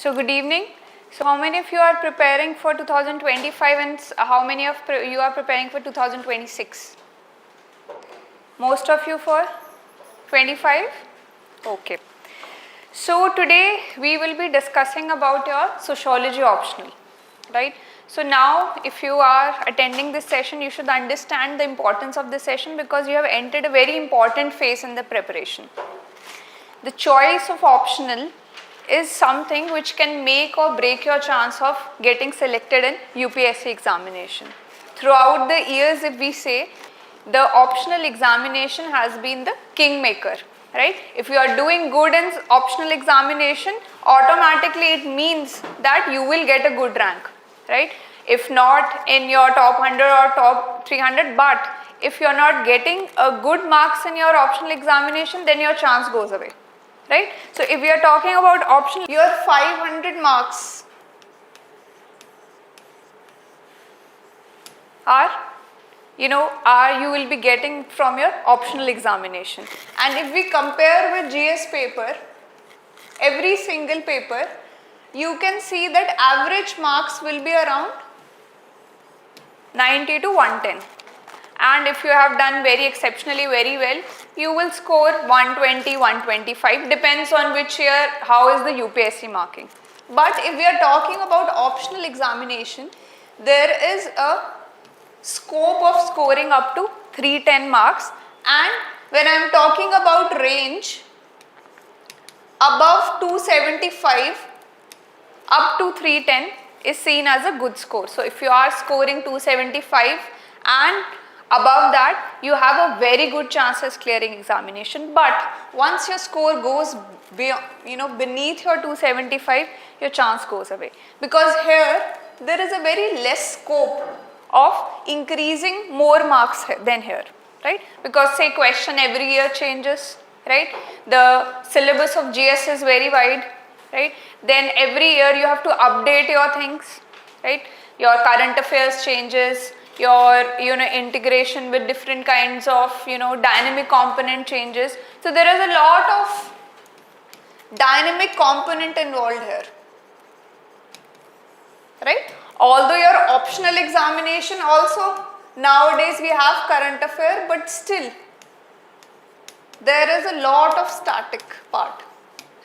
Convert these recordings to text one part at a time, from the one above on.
So good evening. So how many of you are preparing for 2025 and how many of you are preparing for 2026? Most of you for 25? Okay. So today we will be discussing about your sociology optional, right? So now if you are attending this session, you should understand the importance of this session because you have entered a very important phase in the preparation. The choice of optional is something which can make or break your chance of getting selected in UPSC examination. Throughout the years, if we say, the optional examination has been the kingmaker, right? If you are doing good in optional examination, automatically it means that you will get a good rank, right? If not in your top 100 or top 300, but if you are not getting a good marks in your optional examination, then your chance goes away. Right? So if we are talking about optional, your 500 marks you will be getting from your optional examination. And if we compare with GS paper, every single paper, you can see that average marks will be around 90 to 110. And if you have done very exceptionally very well, you will score 120, 125, depends on which year, how is the UPSC marking. But if we are talking about optional examination, there is a scope of scoring up to 310 marks, and when I am talking about range, above 275 up to 310 is seen as a good score. So if you are scoring 275 and above that, you have a very good chance of clearing examination. But once your score goes beneath your 275, your chance goes away. Because here, there is a very less scope of increasing more marks than here, right? Because say question every year changes, right? The syllabus of GS is very wide, right? Then every year you have to update your things, right? Your current affairs changes, your integration with different kinds of dynamic component changes. So there is a lot of dynamic component involved here, right? Although your optional examination also, nowadays we have current affair, but still there is a lot of static part,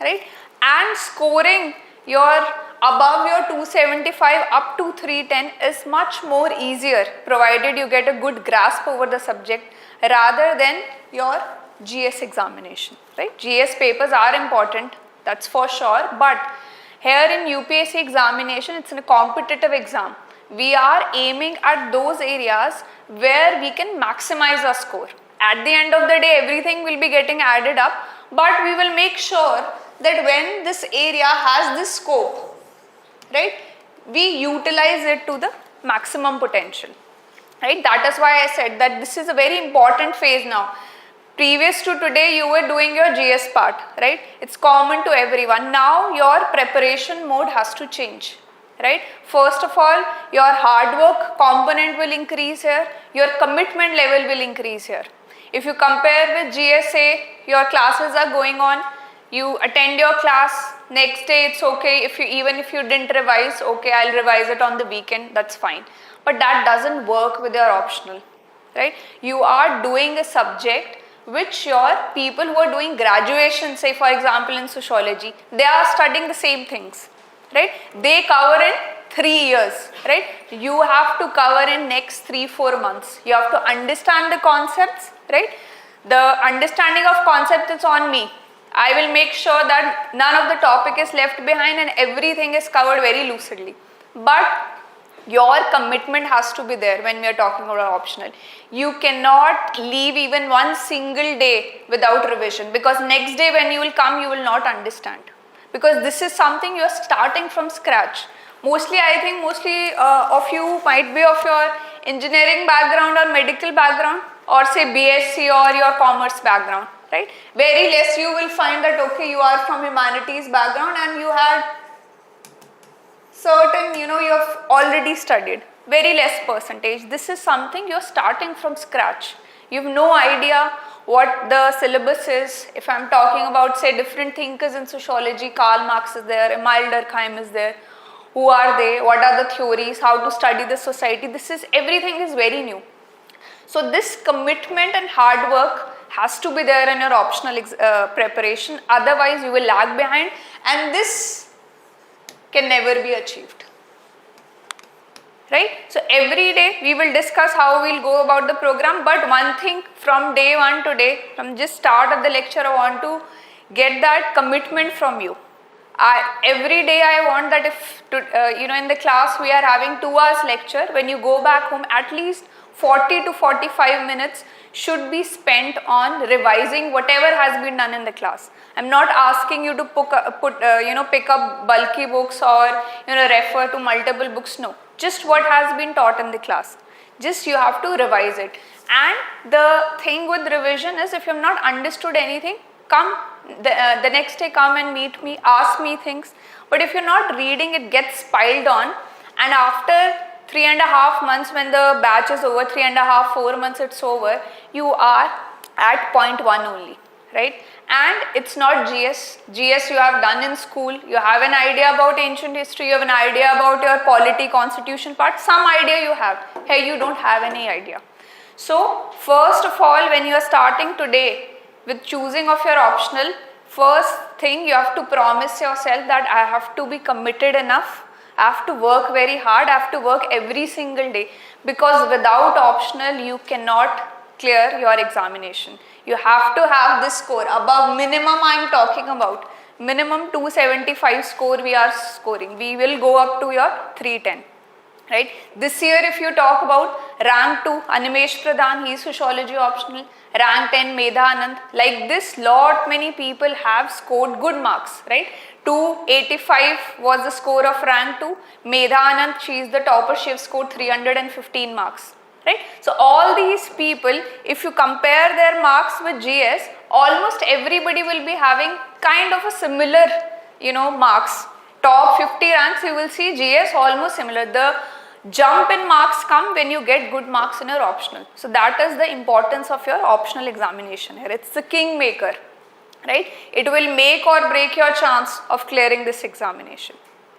right? And scoring your above your 275 up to 310 is much more easier provided you get a good grasp over the subject rather than your GS examination, right? GS papers are important, that's for sure, but here in UPSC examination, it's a competitive exam. We are aiming at those areas where we can maximize our score. At the end of the day, everything will be getting added up, but we will make sure that when this area has this scope, right, we utilize it to the maximum potential, right? That is why I said that this is a very important phase now. Previous to today, you were doing your GS part, right? It's common to everyone. Now your preparation mode has to change, right? First of all, your hard work component will increase here, your commitment level will increase here. If you compare with GSA, your classes are going on, you attend your class, next day it's okay, even if you didn't revise, okay, I'll revise it on the weekend, that's fine. But that doesn't work with your optional, right? You are doing a subject which your people who are doing graduation, say for example in sociology, they are studying the same things, right? They cover in 3 years, right? You have to cover in next 3-4 months. You have to understand the concepts, right? The understanding of concept is on me. I will make sure that none of the topic is left behind and everything is covered very lucidly. But your commitment has to be there when we are talking about optional. You cannot leave even one single day without revision, because next day when you will come, you will not understand. Because this is something you are starting from scratch. I think mostly of you might be of your engineering background or medical background, or say BSc or your commerce background. Right? Very less you will find that okay, you are from humanities background and you had certain, you have already studied. Very less percentage. This is something you're starting from scratch. You have no idea what the syllabus is. If I'm talking about, say, different thinkers in sociology, Karl Marx is there, Emile Durkheim is there. Who are they? What are the theories? How to study the society? Everything is very new. So this commitment and hard work has to be there in your optional preparation. Otherwise, you will lag behind, and this can never be achieved. Right? So every day we will discuss how we will go about the program, but one thing from day one today, from just start of the lecture, I want to get that commitment from you. Every day I want that if, in the class we are having 2 hours lecture, when you go back home, at least 40 to 45 minutes should be spent on revising whatever has been done in the class. I'm not asking you to pick up bulky books or refer to multiple books. No, just what has been taught in the class. Just you have to revise it. And the thing with revision is, if you have not understood anything, come the next day, come and meet me, ask me things. But if you're not reading, it gets piled on, and after 3.5 months, when the batch is over, 3.5, 4 months it's over, you are at point 1 only, right? And it's not GS. GS you have done in school, you have an idea about ancient history, you have an idea about your polity, constitution part, some idea you have. Here you don't have any idea. So first of all, when you are starting today with choosing of your optional, first thing you have to promise yourself that I have to be committed enough, I have to work very hard, I have to work every single day, because without optional you cannot clear your examination. You have to have this score above minimum. I am talking about minimum 275 score we are scoring. We will go up to your 310. Right? This year if you talk about rank 2, Animesh Pradhan, he is sociology optional, rank 10, Medha Anand, like this lot many people have scored good marks, right? 285 was the score of rank 2, Medha Anand, she is the topper, she has scored 315 marks, right? So all these people, if you compare their marks with GS, almost everybody will be having kind of a similar, marks. Top 50 ranks you will see GS almost similar. The jump in marks come when you get good marks in your optional. So that is the importance of your optional examination here. It's the kingmaker, right? It will make or break your chance of clearing this examination,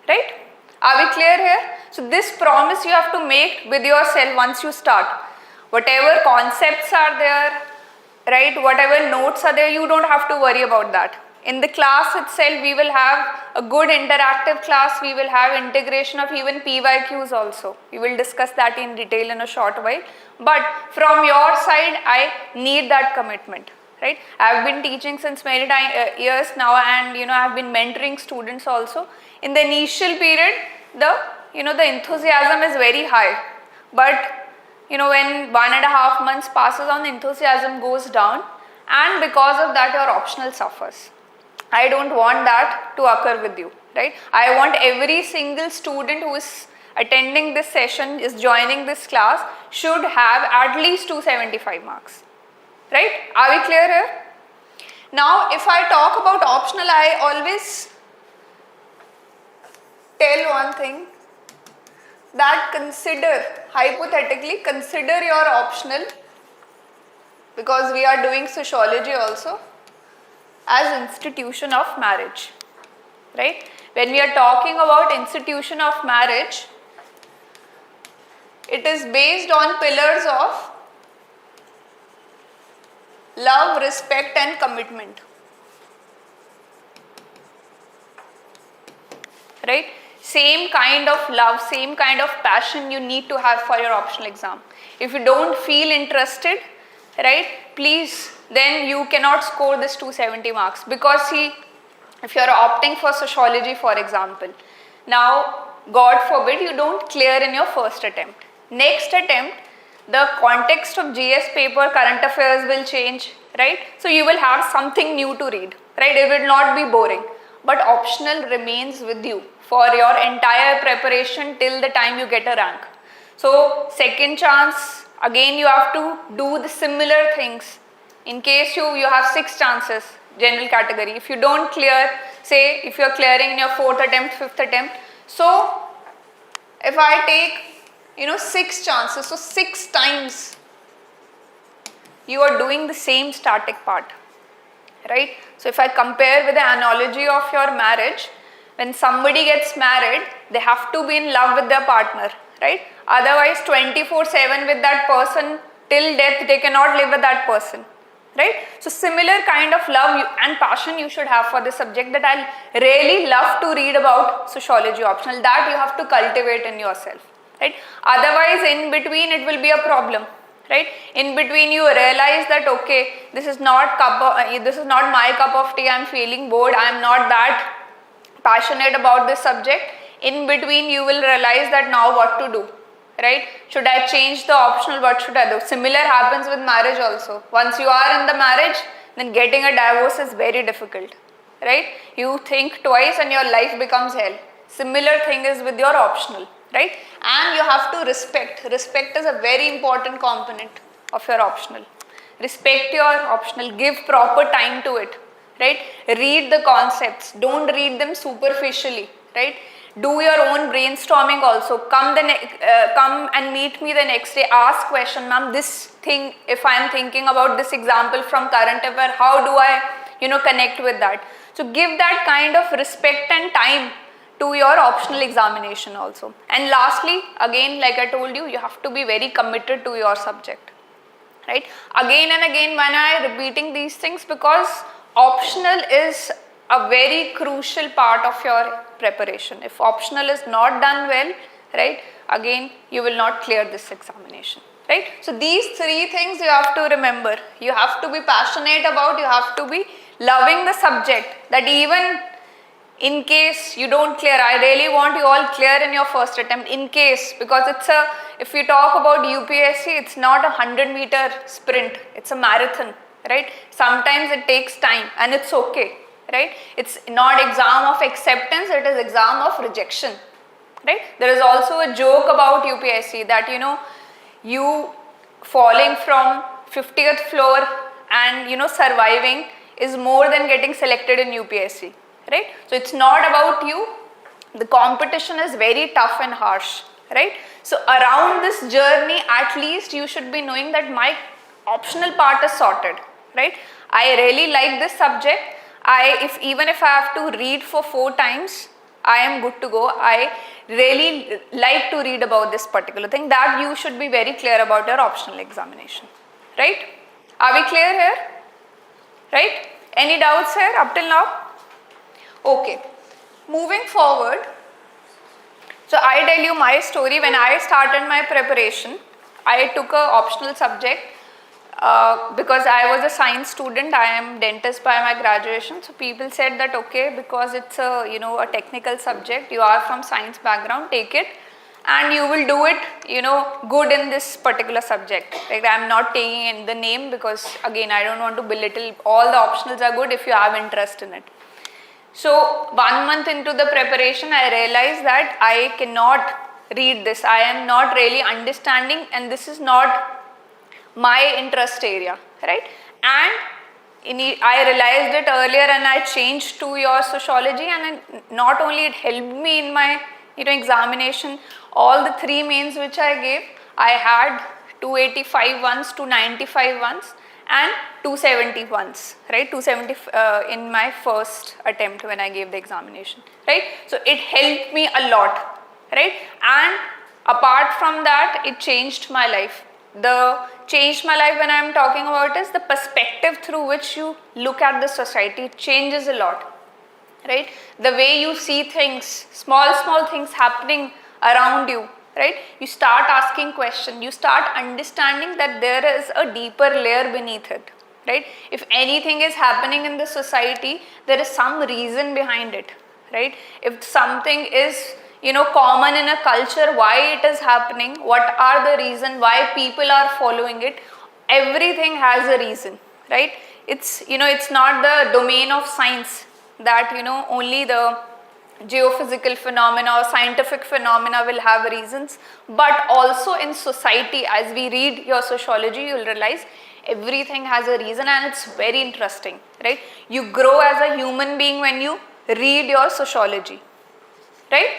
right? Are we clear here? So this promise you have to make with yourself once you start. Whatever concepts are there, right? Whatever notes are there, you don't have to worry about that. In the class itself, we will have a good interactive class. We will have integration of even PYQs also. We will discuss that in detail in a short while. But from your side, I need that commitment, right? I have been teaching since many years now, and I have been mentoring students also. In the initial period, the enthusiasm is very high. But when 1.5 months passes on, the enthusiasm goes down, and because of that, your optional suffers. I don't want that to occur with you, right? I want every single student who is attending this session, is joining this class, should have at least 275 marks, right? Are we clear here? Now, if I talk about optional, I always tell one thing, that hypothetically consider your optional, because we are doing sociology also, as institution of marriage, right? When we are talking about institution of marriage, it is based on pillars of love, respect and commitment, right? Same kind of love, same kind of passion you need to have for your optional exam. If you don't feel interested, right, please, then you cannot score this 270 marks, because see, if you are opting for sociology, for example, now God forbid you don't clear in your first attempt. Next attempt, the context of GS paper, current affairs will change, right? So you will have something new to read, right? It will not be boring, but optional remains with you for your entire preparation till the time you get a rank. So second chance, again you have to do the similar things. In case you have 6 chances, general category, if you don't clear, say if you are clearing in your 4th attempt, 5th attempt, so if I take 6 chances, so 6 times you are doing the same static part, right? So if I compare with the analogy of your marriage, when somebody gets married, they have to be in love with their partner, right? Otherwise 24/7 with that person till death, they cannot live with that person, right? So similar kind of love and passion you should have for the subject, that I'll really love to read about sociology optional, that you have to cultivate in yourself, right? Otherwise in between it will be a problem, right? In between you realize that okay, this is not my cup of tea, I'm feeling bored, I'm not that passionate about this subject. In between you will realize that now what to do, right? Should I change the optional? What should I do? Similar happens with marriage also. Once you are in the marriage, then getting a divorce is very difficult, right? You think twice and your life becomes hell. Similar thing is with your optional, right? And you have to respect. Respect is a very important component of your optional. Respect your optional. Give proper time to it, right? Read the concepts. Don't read them superficially, right? Do your own brainstorming also. Come and meet me the next day. Ask question, ma'am, this thing, if I am thinking about this example from current affair, how do I, connect with that? So give that kind of respect and time to your optional examination also. And lastly, again, like I told you, you have to be very committed to your subject, right? Again and again when I am repeating these things, because optional is a very crucial part of your preparation. If optional is not done well, right, again you will not clear this examination, right? So these three things you have to remember. You have to be passionate about, you have to be loving the subject, that even in case you don't clear, I really want you all clear in your first attempt, in case, because if you talk about UPSC, it's not a 100-meter sprint, it's a marathon, right? Sometimes it takes time and it's okay, right? It's not exam of acceptance, it is exam of rejection, right? There is also a joke about UPSC that you falling from 50th floor and surviving is more than getting selected in UPSC, right? So it's not about you. The competition is very tough and harsh, right? So around this journey, at least you should be knowing that my optional part is sorted, right? I really like this subject. Even if I have to read for 4 times, I am good to go. I really like to read about this particular thing. That you should be very clear about your optional examination, right? Are we clear here? Right? Any doubts here up till now? Okay. Moving forward. So I tell you my story. When I started my preparation, I took a optional subject. Because I was a science student, I am dentist by my graduation. So people said that okay, because it's a technical subject, you are from science background, take it and you will do it good in this particular subject. Like I am not taking in the name because again I don't want to belittle. All the optionals are good if you have interest in it. So 1 month into the preparation, I realized that I cannot read this. I am not really understanding and this is not my interest area, right? And I realized it earlier and I changed to your sociology, and not only it helped me in my examination. All the 3 mains which I gave, I had 285 once, 295 once and 270 once, right? 270 in my first attempt when I gave the examination, right? So it helped me a lot, right? And apart from that, it changed my life. The changed my life when I am talking about is the perspective through which you look at the society. It changes a lot, right? The way you see things, small things happening around you, right? You start asking questions, you start understanding that there is a deeper layer beneath it, right? If anything is happening in the society, there is some reason behind it, right? If something is common in a culture, why it is happening, what are the reason why people are following it, everything has a reason, right? It's it's not the domain of science that only the geophysical phenomena or scientific phenomena will have reasons, but also in society, as we read your sociology, you will realize everything has a reason, and it's very interesting, right? You grow as a human being when you read your sociology, right?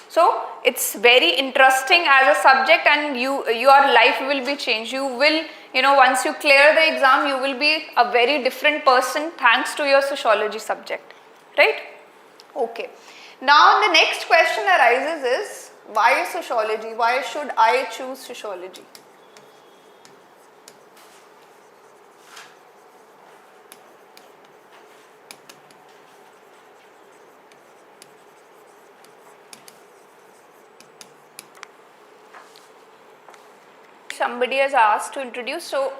So it's very interesting as a subject, and your life will be changed. You will once you clear the exam, you will be a very different person thanks to your sociology subject, right? Okay. Now the next question arises is, why sociology? Why should I choose sociology? Somebody has asked to introduce, so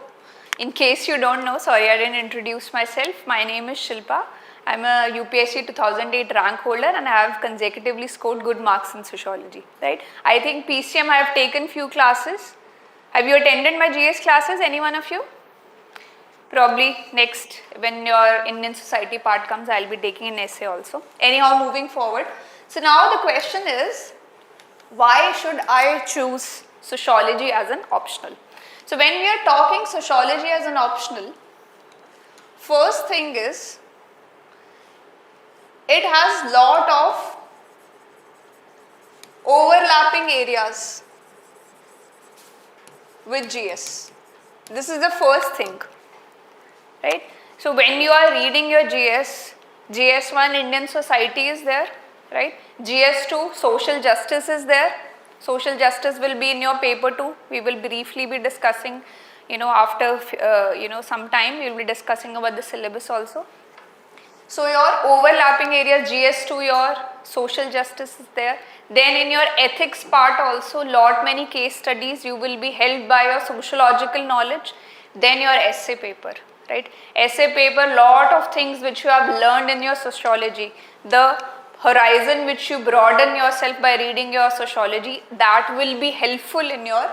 in case you don't know, sorry I didn't introduce myself. My name is Shilpa. I'm a UPSC 2008 rank holder and I have consecutively scored good marks in sociology, right? I think PCM I have taken few classes. Have you attended my GS classes, any one of you? Probably next, when your Indian society part comes, I'll be taking an essay also. Anyhow, moving forward. So now the question is, why should I choose sociology as an optional? So when we are talking sociology as an optional, first thing is, it has lot of overlapping areas with GS. This is the first thing, right? So when you are reading your GS, GS1 Indian society is there, right? GS2 social justice is there. Social justice will be in your paper 2. We will briefly be discussing, after some time we will be discussing about the syllabus also. So your overlapping areas, GS2, your social justice is there. Then in your ethics part also, many case studies you will be helped by your sociological knowledge. Then your essay paper, right? Essay paper, lot of things which you have learned in your sociology. The horizon which you broaden yourself by reading your sociology, that will be helpful in your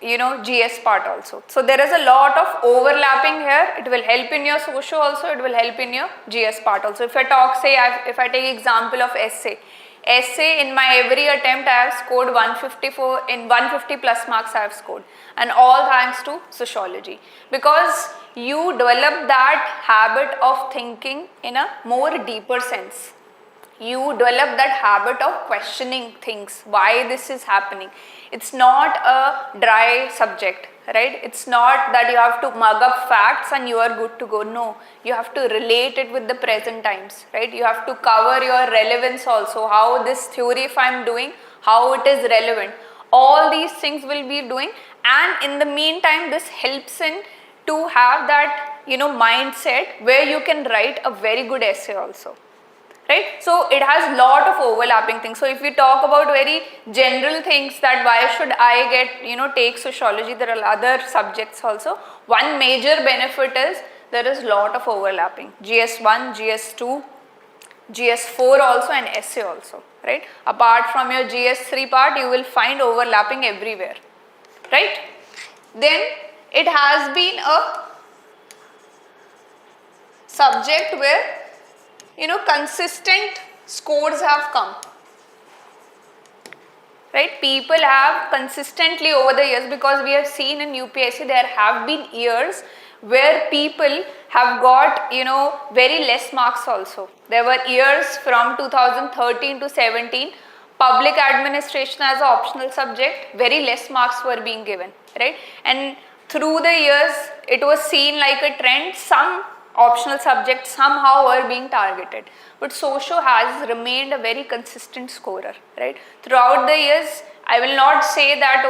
GS part also. So there is a lot of overlapping here. It will help in your socio also, it will help in your GS part also. If I talk, say if I take example of essay in my every attempt I have scored 154, in 150 plus marks I have scored, and all thanks to sociology, because you develop that habit of thinking in a more deeper sense. You develop that habit of questioning things, why this is happening. It's not a dry subject, right? It's not that you have to mug up facts and you are good to go. No, you have to relate it with the present times, right? You have to cover your relevance also, how this theory if I'm doing, how it is relevant. All these things will be doing, and in the meantime this helps in to have that mindset where you can write a very good essay also. Right? So it has lot of overlapping things. So if we talk about very general things, that why should I take sociology, there are other subjects also. One major benefit is there is lot of overlapping. GS1, GS2, GS4 also, and essay also, right? Apart from your GS3 part, you will find overlapping everywhere, right? Then it has been a subject where consistent scores have come, right? People have consistently over the years, because we have seen in UPSC there have been years where people have got very less marks also. There were years from 2013 to 17, public administration as an optional subject, very less marks were being given, right? And through the years it was seen like a trend, some optional subjects somehow were being targeted, but socio has remained a very consistent scorer, right? Throughout the years, I will not say that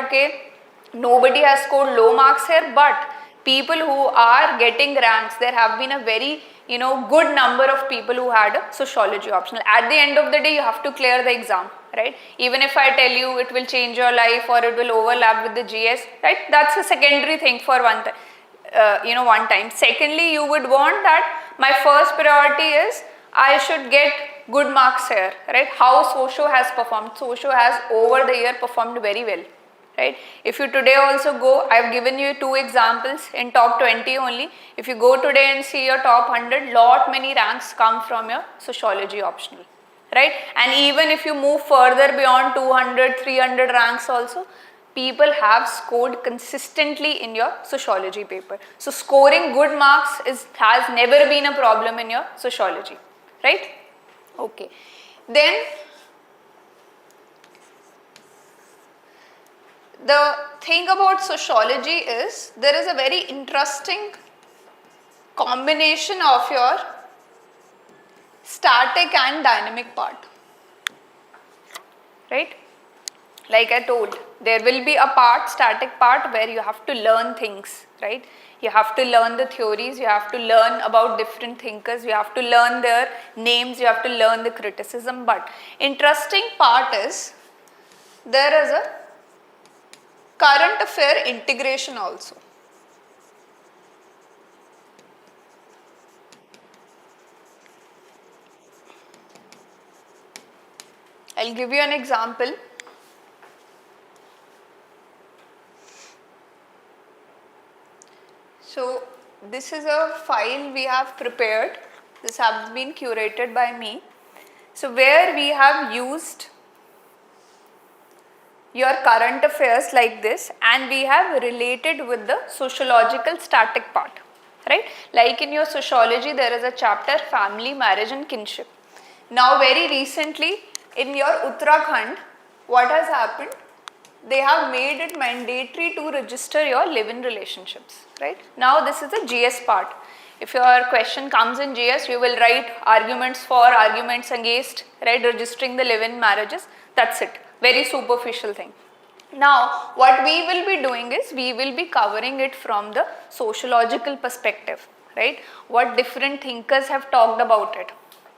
nobody has scored low marks here, but people who are getting ranks, there have been a very good number of people who had a sociology optional. At the end of the day, you have to clear the exam, right? Even if I tell you it will change your life or it will overlap with the GS, right? That's a secondary thing for one time. Secondly, you would want that my first priority is I should get good marks here, right? How socio has performed. Socio has over the year performed very well, right? If you today also go, I have given you 2 examples in top 20 only. If you go today and see your top 100, many ranks come from your sociology optional, right? And even if you move further beyond 200, 300 ranks also, people have scored consistently in your sociology paper. So scoring good marks has never been a problem in your sociology, right? Okay. Then the thing about sociology is there is a very interesting combination of your static and dynamic part, right? Like I told, there will be a part, static part, where you have to learn things, right? You have to learn the theories, you have to learn about different thinkers, you have to learn their names, you have to learn the criticism. But interesting part is there is a current affair integration also. I'll give you an example. So this is a file we have prepared. This has been curated by me. So where we have used your current affairs like this, and we have related with the sociological static part, right? Like in your sociology, there is a chapter family, marriage and kinship. Now very recently in your Uttarakhand, what has happened? They have made it mandatory to register your live-in relationships, right? Now this is the GS part. If your question comes in GS, you will write arguments for, arguments against, right? Registering the live-in marriages. That's it. Very superficial thing. Now what we will be doing is we will be covering it from the sociological perspective, right? What different thinkers have talked about it,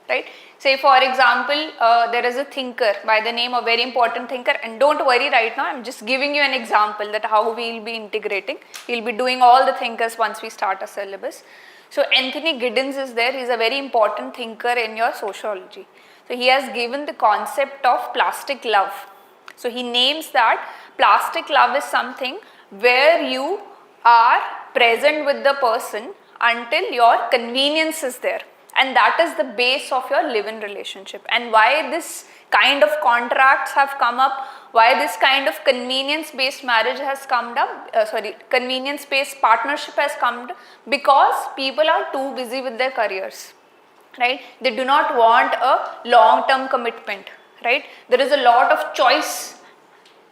right? Say for example, there is a thinker by the name of very important thinker, and don't worry right now, I am just giving you an example that how we will be integrating. We will be doing all the thinkers once we start a syllabus. So Anthony Giddens is there, he is a very important thinker in your sociology. So he has given the concept of plastic love. So he names that plastic love is something where you are present with the person until your convenience is there. And that is the base of your live-in relationship. And why this kind of contracts have come up, why this kind of convenience-based marriage has come up, convenience-based partnership has come up, because people are too busy with their careers, right? They do not want a long-term commitment, right? There is a lot of choice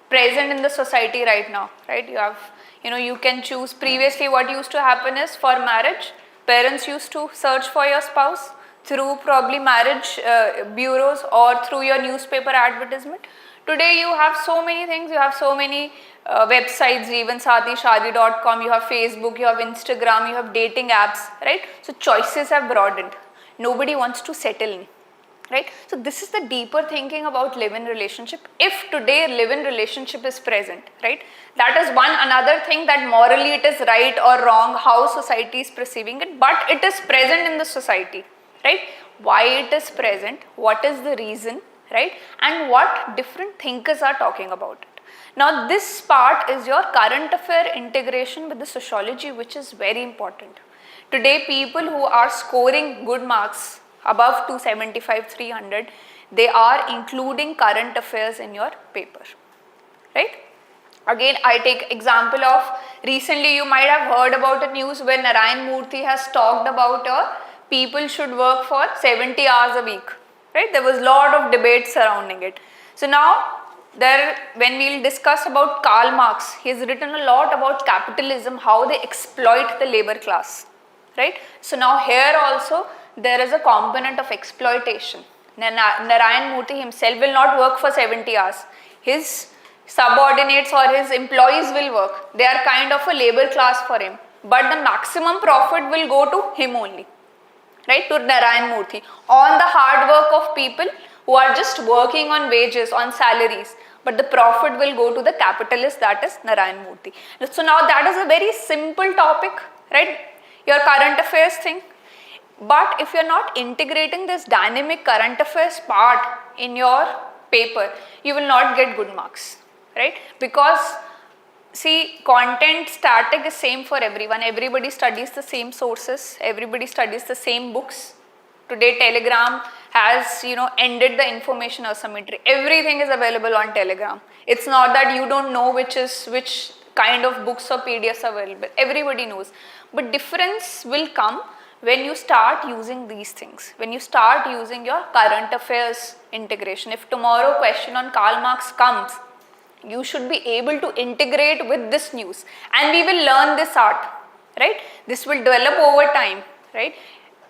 present in the society right now, right? You can choose. Previously what used to happen is for marriage, parents used to search for your spouse through probably marriage bureaus or through your newspaper advertisement. Today you have so many things, you have so many websites, even sathishadi.com, you have Facebook, you have Instagram, you have dating apps, right? So choices have broadened. Nobody wants to settle in, right? So this is the deeper thinking about live-in relationship. If today live-in relationship is present, right? That is one another thing, that morally it is right or wrong, how society is perceiving it, but it is present in the society, right? Why it is present, what is the reason, right? And what different thinkers are talking about it. Now this part is your current affair integration with the sociology, which is very important. Today people who are scoring good marks above 275, 300, they are including current affairs in your paper, right? Again, I take example of recently you might have heard about a news where Narayan Murthy has talked about people should work for 70 hours a week, right? There was a lot of debate surrounding it. So now when we will discuss about Karl Marx, he has written a lot about capitalism, how they exploit the labor class, right? So now here also there is a component of exploitation. Narayan Murthy himself will not work for 70 hours. His subordinates or his employees will work. They are kind of a labor class for him. But the maximum profit will go to him only, right? To Narayan Murthy. On the hard work of people who are just working on wages, on salaries. But the profit will go to the capitalist, that is Narayan Murthy. So now that is a very simple topic, right? Your current affairs thing. But if you are not integrating this dynamic current affairs part in your paper, you will not get good marks, right? Because see, content static is same for everyone. Everybody studies the same sources. Everybody studies the same books. Today Telegram has ended the information asymmetry. Everything is available on Telegram. It's not that you don't know which kind of books or PDFs are available. Everybody knows. But difference will come when you start using these things, when you start using your current affairs integration. If tomorrow question on Karl Marx comes, You should be able to integrate with this news, and we will learn this art, right? This will develop over time, right?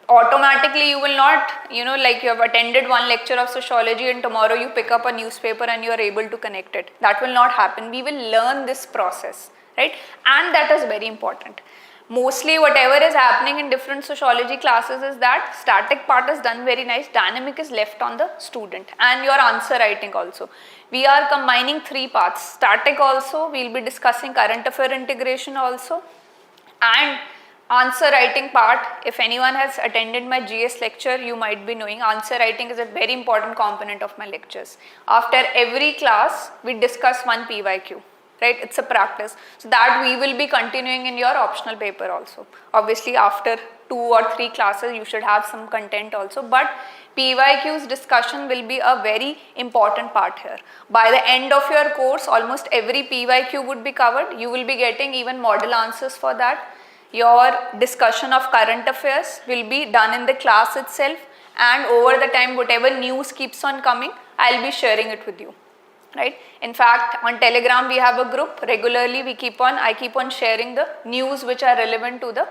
Automatically you will not, like you have attended one lecture of sociology and tomorrow you pick up a newspaper and you are able to connect it. That will not happen. We will learn this process, right? And that is very important. Mostly whatever is happening in different sociology classes is that static part is done very nice, dynamic is left on the student, and your answer writing also. We are combining 3 parts. Static also, we will be discussing current affair integration also, and answer writing part. If anyone has attended my GS lecture, you might be knowing answer writing is a very important component of my lectures. After every class, we discuss one PYQ, right? It's a practice. So that we will be continuing in your optional paper also. Obviously, after 2 or 3 classes, you should have some content also, but PYQ's discussion will be a very important part here. By the end of your course, almost every PYQ would be covered. You will be getting even model answers for that. Your discussion of current affairs will be done in the class itself, and over the time whatever news keeps on coming, I'll be sharing it with you, right? In fact, on Telegram we have a group. Regularly I keep on sharing the news which are relevant to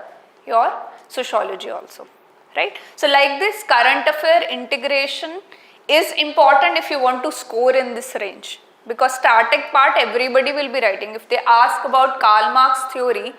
your sociology also, right? So like this, current affair integration is important if you want to score in this range, because static part everybody will be writing. If they ask about Karl Marx theory,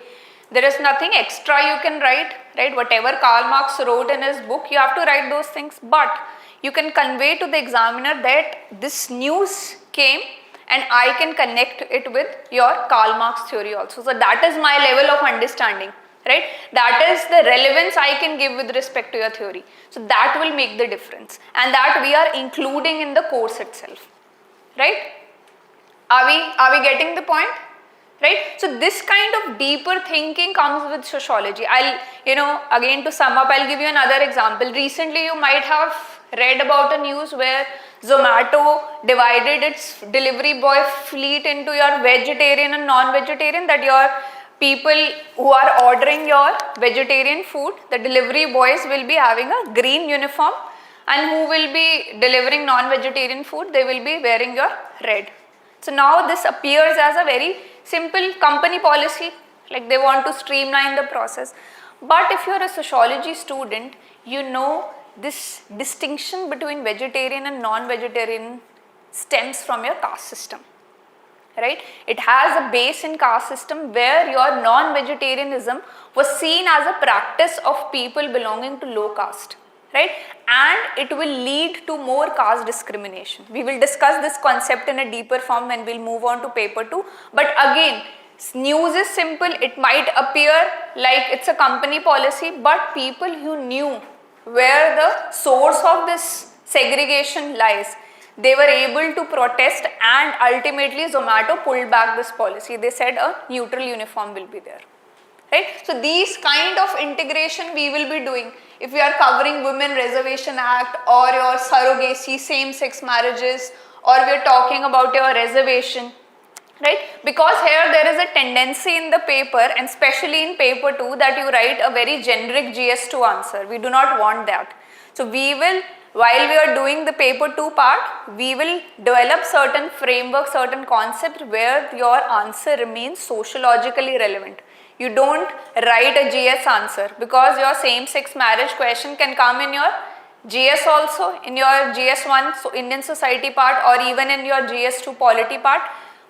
there is nothing extra you can write, right? Whatever Karl Marx wrote in his book, you have to write those things, but you can convey to the examiner that this news came and I can connect it with your Karl Marx theory also. So that is my level of understanding, right? That is the relevance I can give with respect to your theory. So that will make the difference, and that we are including in the course itself, right? Are we getting the point? Right? So this kind of deeper thinking comes with sociology. Again to sum up, I'll give you another example. Recently you might have read about a news where Zomato divided its delivery boy fleet into your vegetarian and non-vegetarian, that your people who are ordering your vegetarian food, the delivery boys will be having a green uniform, and who will be delivering non-vegetarian food, they will be wearing your red. So now this appears as a very simple company policy, like they want to streamline the process. But if you are a sociology student, you know this distinction between vegetarian and non-vegetarian stems from your caste system, right? It has a base in caste system where your non-vegetarianism was seen as a practice of people belonging to low caste, right? And it will lead to more caste discrimination. We will discuss this concept in a deeper form when we'll move on to paper 2. But again, news is simple. It might appear like it's a company policy, but people who knew where the source of this segregation lies, they were able to protest, and ultimately Zomato pulled back this policy. They said a neutral uniform will be there, right? So these kind of integration we will be doing. If we are covering Women Reservation Act or your surrogacy, same-sex marriages, or we are talking about your reservation, right? Because here there is a tendency in the paper, and especially in paper 2, that you write a very generic GS2 answer. We do not want that. So we will, while we are doing the paper 2 part, we will develop certain framework, certain concept where your answer remains sociologically relevant. You don't write a GS answer, because your same-sex marriage question can come in your GS also, in your GS1 so Indian society part, or even in your GS2 polity part.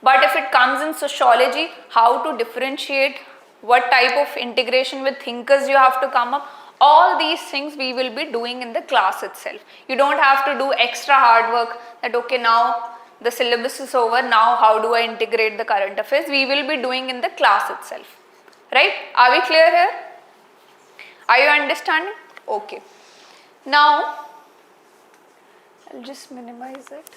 But if it comes in sociology, how to differentiate, what type of integration with thinkers you have to come up, all these things we will be doing in the class itself. You don't have to do extra hard work that okay, now the syllabus is over, now how do I integrate the current affairs? We will be doing in the class itself. Right? Are we clear here? Are you understanding? Okay. Now, I'll just minimize it.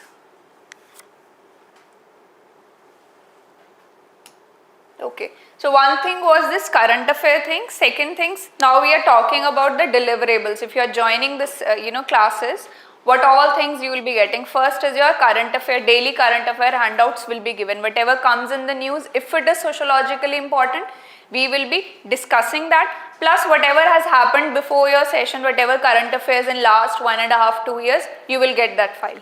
Okay. So one thing was this current affair thing. Second things, now we are talking about the deliverables. If you are joining this, classes, what all things you will be getting. First is your current affair, daily current affair handouts will be given. Whatever comes in the news, if it is sociologically important, we will be discussing that, plus whatever has happened before your session, whatever current affairs in last 1.5 to 2 years, you will get that file.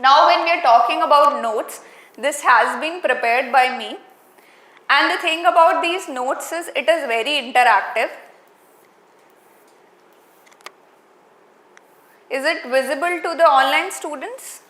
Now when we are talking about notes, This has been prepared by me. And the thing about these notes is it is very interactive. Is it visible to the online students?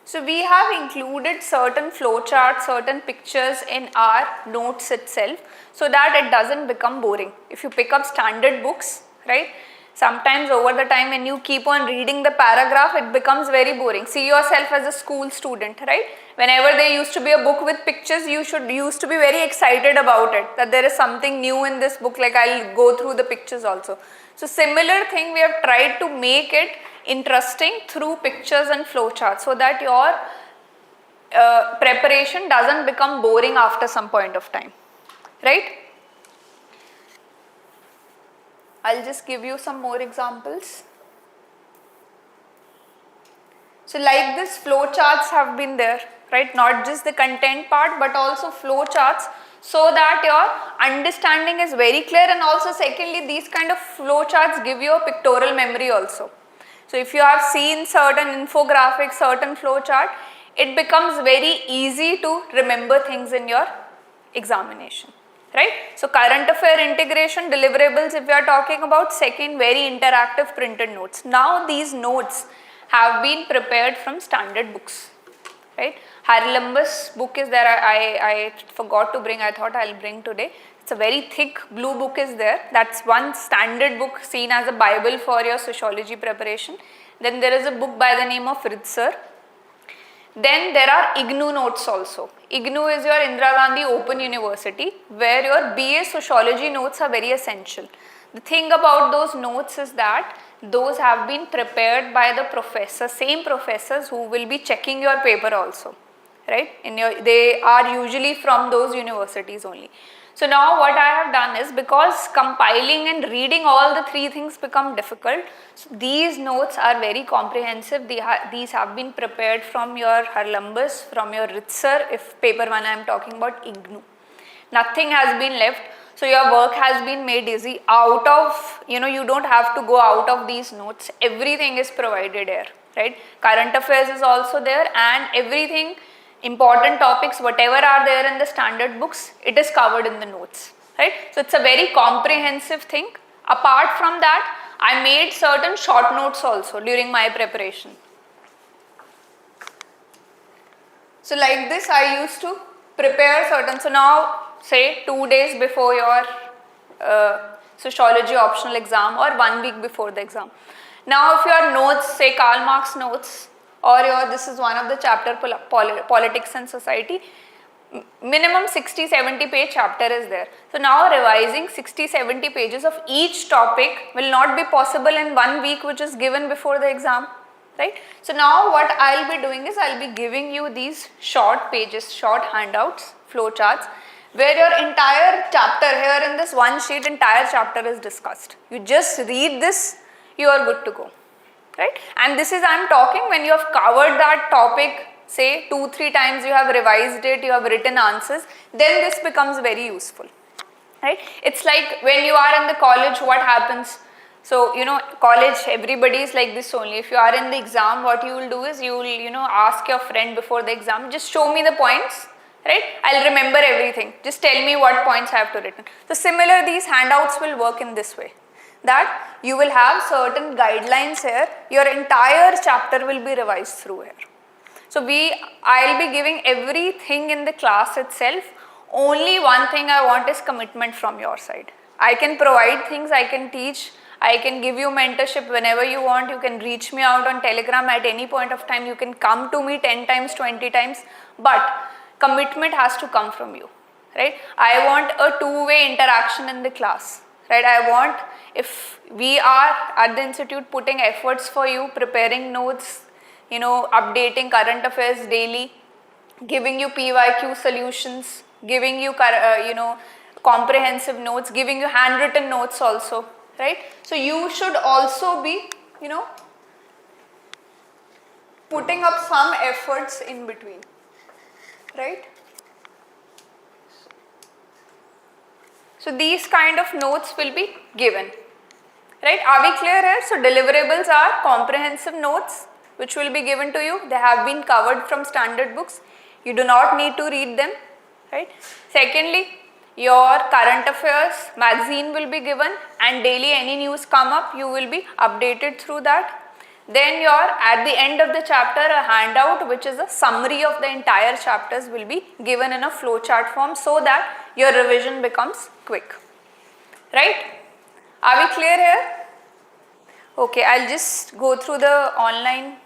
So we have included certain flowcharts, certain pictures in our notes itself so that it doesn't become boring. If you pick up standard books, right, sometimes over the time when you keep on reading the paragraph, it becomes very boring. See yourself as a school student, right? Whenever there used to be a book with pictures, you used to be very excited about it, that there is something new in this book, like I'll go through the pictures also. So similar thing, we have tried to make it interesting through pictures and flowcharts so that your preparation doesn't become boring after some point of time, right? I'll just give you some more examples. So like this, flowcharts have been there, right? Not just the content part but also flowcharts so that your understanding is very clear, and also secondly, these kind of flowcharts give you a pictorial memory also. So if you have seen certain infographics, certain flowchart, it becomes very easy to remember things in your examination, right? So current affair integration, deliverables if we are talking about, second, very interactive printed notes. Now these notes have been prepared from standard books, right? Syllabus book is there, I forgot to bring, I thought I'll bring today. It's a very thick blue book is there. That's one standard book seen as a Bible for your sociology preparation. Then there is a book by the name of Ritzer. Then there are IGNOU notes also. IGNOU is your Indira Gandhi Open University, where your BA sociology notes are very essential. The thing about those notes is that those have been prepared by the professor, same professors who will be checking your paper also, right? They are usually from those universities only. So now what I have done is, because compiling and reading all the three things become difficult, so these notes are very comprehensive. These have been prepared from your Syllabus, from your Ritzer, if paper 1 I am talking about IGNOU. Nothing has been left. So your work has been made easy. Out of, you don't have to go out of these notes. Everything is provided here, right? Current affairs is also there, and everything, important topics, whatever are there in the standard books, it is covered in the notes, right? So it's a very comprehensive thing. Apart from that, I made certain short notes also during my preparation. So like this, I used to prepare certain, so now say 2 days before your sociology optional exam or 1 week before the exam. Now if your notes, say Karl Marx notes, or this is one of the chapter politics and society, minimum 60-70 page chapter is there. So now revising 60-70 pages of each topic will not be possible in 1 week, which is given before the exam, right? So now what I'll be doing is, I'll be giving you these short pages, short handouts, flowcharts, where your entire chapter, here in this one sheet, entire chapter is discussed. You just read this, you are good to go, right? And this is, I am talking when you have covered that topic, say 2-3 times, you have revised it, you have written answers, then this becomes very useful, right? It's like when you are in the college, what happens? So, college, everybody is like this only. If you are in the exam, what you will do is, you will, ask your friend before the exam, just show me the points, right? I'll remember everything. Just tell me what points I have to written. So similar, these handouts will work in this way, that you will have certain guidelines here. Your entire chapter will be revised through here. So I'll be giving everything in the class itself. Only one thing I want is commitment from your side. I can provide things, I can teach, I can give you mentorship whenever you want. You can reach me out on Telegram at any point of time. You can come to me 10 times, 20 times, but commitment has to come from you, right? I want a two-way interaction in the class, right? I want, if we are at the institute putting efforts for you, preparing notes, updating current affairs daily, giving you PYQ solutions, giving you, comprehensive notes, giving you handwritten notes also, right? So you should also be, putting up some efforts in between, right? So these kind of notes will be given, right? Are we clear here? So deliverables are comprehensive notes, which will be given to you. They have been covered from standard books. You do not need to read them, right? Secondly, your current affairs magazine will be given, and daily any news come up, you will be updated through that. Then at the end of the chapter, a handout which is a summary of the entire chapters will be given in a flowchart form so that your revision becomes quick. Right? Are we clear here? Okay, I'll just go through the online.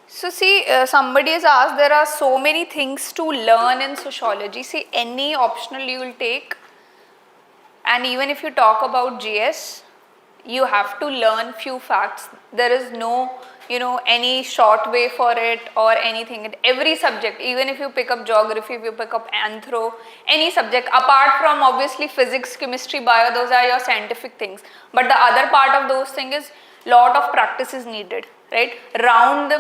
So see, somebody has asked, there are so many things to learn in sociology. See, any optional you will take, and even if you talk about GS, you have to learn few facts. There is no, any short way for it or anything. In every subject, even if you pick up geography, if you pick up anthro, any subject, apart from obviously physics, chemistry, bio, those are your scientific things. But the other part of those things is lot of practice is needed. Right, round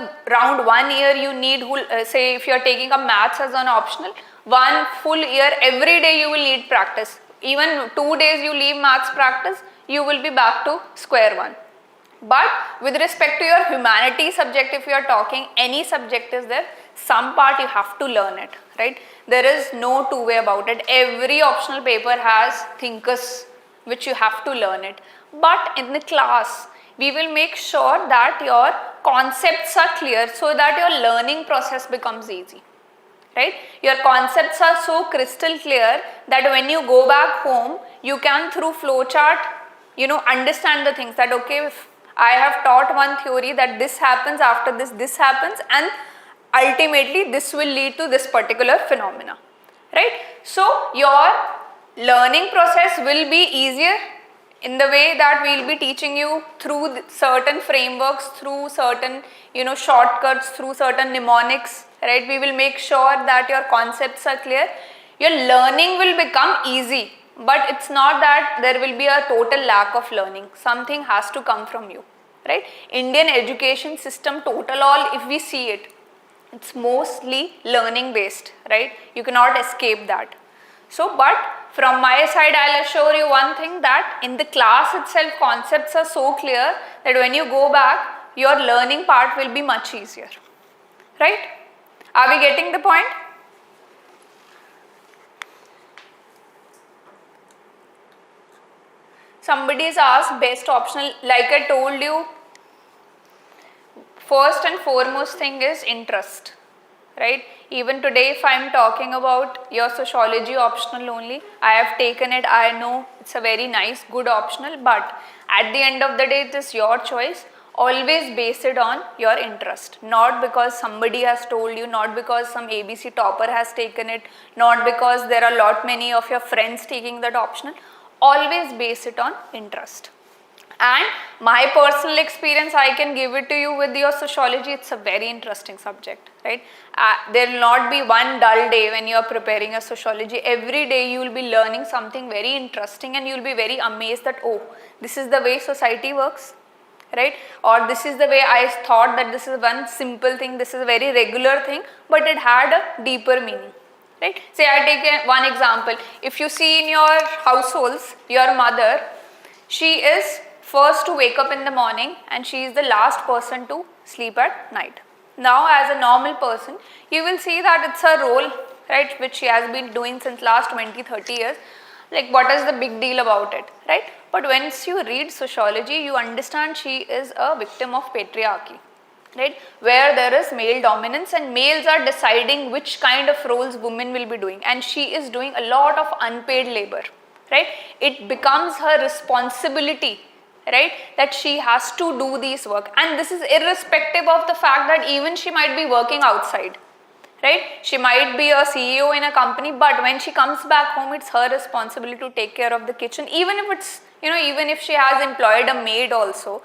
1 year you need, say if you are taking up maths as an optional, 1 full year every day you will need practice. Even 2 days you leave maths practice, you will be back to square one. But with respect to your humanities subject, if you are talking, any subject is there, some part you have to learn it, right? There is no two way about it. Every optional paper has thinkers which you have to learn it. But in the class, we will make sure that your concepts are clear so that your learning process becomes easy, right? Your concepts are so crystal clear that when you go back home, you can through flowchart, understand the things that, okay, if I have taught one theory that this happens, after this happens, and ultimately this will lead to this particular phenomena, right? So your learning process will be easier in the way that we will be teaching you through certain frameworks, through certain shortcuts, through certain mnemonics, right? We will make sure that your concepts are clear. Your learning will become easy, but it's not that there will be a total lack of learning. Something has to come from you, right? Indian education system total all, if we see it, it's mostly learning based, right? You cannot escape that. So, but from my side, I'll assure you one thing, that in the class itself, concepts are so clear that when you go back, your learning part will be much easier, right? Are we getting the point? Somebody is asked best optional. Like I told you, first and foremost thing is interest, right? Even today, if I am talking about your sociology optional only, I have taken it, I know it's a very nice, good optional, but at the end of the day, it is your choice. Always base it on your interest, not because somebody has told you, not because some ABC topper has taken it, not because there are lot many of your friends taking that optional. Always base it on interest. And my personal experience, I can give it to you with your sociology. It's a very interesting subject, right? There will not be one dull day when you are preparing a sociology. Every day you will be learning something very interesting, and you will be very amazed that, oh, this is the way society works, right? Or this is the way I thought that this is one simple thing, this is a very regular thing, but it had a deeper meaning, right? Say I take one example. If you see in your households, your mother, she is first to wake up in the morning and she is the last person to sleep at night. Now as a normal person, you will see that it's a role, right, which she has been doing since last 20-30 years. Like, what is the big deal about it, right? But once you read sociology, you understand she is a victim of patriarchy, right, where there is male dominance and males are deciding which kind of roles women will be doing, and she is doing a lot of unpaid labor, right? It becomes her responsibility, right, that she has to do this work, and this is irrespective of the fact that even she might be working outside, right? She might be a CEO in a company, but when she comes back home, it's her responsibility to take care of the kitchen, even if it's, even if she has employed a maid also.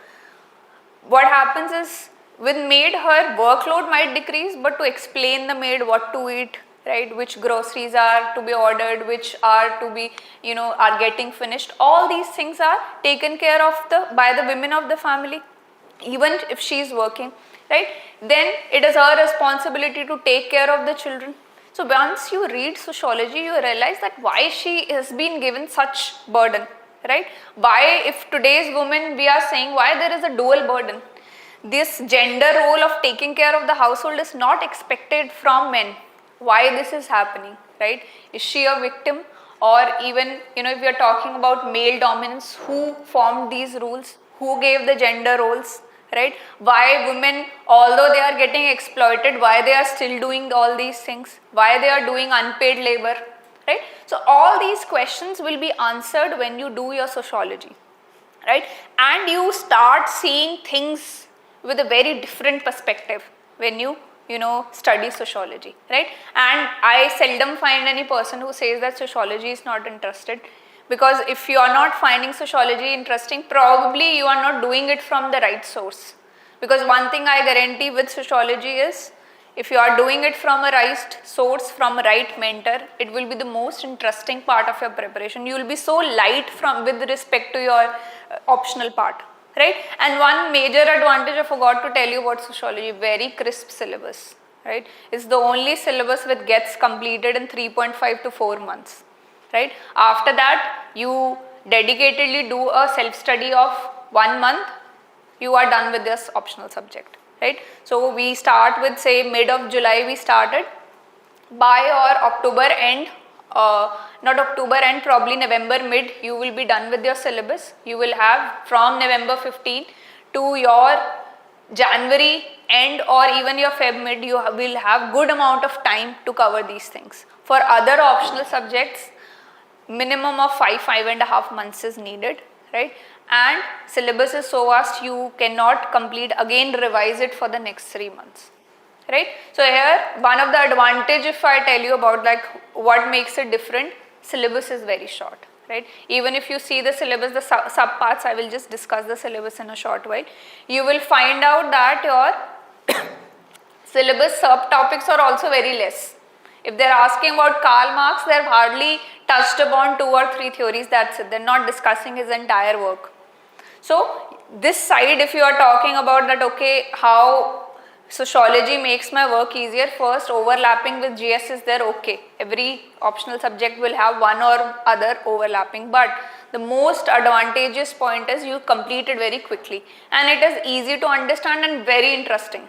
What happens is, with maid, her workload might decrease, but to explain the maid what to eat, right, which groceries are to be ordered, which are to be, are getting finished, all these things are taken care of by the women of the family, even if she is working, right? Then it is her responsibility to take care of the children, So once you read sociology, you realize that why she has been given such burden, right? Why, if today's women, we are saying why there is a dual burden. This gender role of taking care of the household is not expected from men. Why this is happening, right? Is she a victim? Or even, if we are talking about male dominance, who formed these rules? Who gave the gender roles, right? Why women, although they are getting exploited, why they are still doing all these things? Why they are doing unpaid labor, right? So all these questions will be answered when you do your sociology, right? And you start seeing things with a very different perspective when you study sociology, right? And I seldom find any person who says that sociology is not interested, because if you are not finding sociology interesting, probably you are not doing it from the right source. Because one thing I guarantee with sociology is, if you are doing it from a right source, from a right mentor, it will be the most interesting part of your preparation. You will be so light with respect to your optional part, right? And one major advantage I forgot to tell you about sociology, very crisp syllabus, right? It's the only syllabus which gets completed in 3.5 to 4 months, right? After that, you dedicatedly do a self-study of 1 month, you are done with this optional subject, right? So we start with, say, mid of July we started. By or October end, not October end, probably November mid, you will be done with your syllabus. You will have from November 15 to your January end or even your Feb mid, you will have good amount of time to cover these things. For other optional subjects, minimum of 5.5 months is needed, right? And syllabus is so vast, you cannot complete, again revise it for the next 3 months, right? So here, one of the advantage, if I tell you about like what makes it different, syllabus is very short, right? Even if you see the syllabus, the subparts, I will just discuss the syllabus in a short while. You will find out that your syllabus subtopics are also very less. If they are asking about Karl Marx, they have hardly touched upon 2 or 3 theories, that's it. They are not discussing his entire work. So this side, if you are talking about that, okay, how sociology makes my work easier, first overlapping with GS is there, okay. Every optional subject will have one or other overlapping, but the most advantageous point is you complete it very quickly and it is easy to understand and very interesting,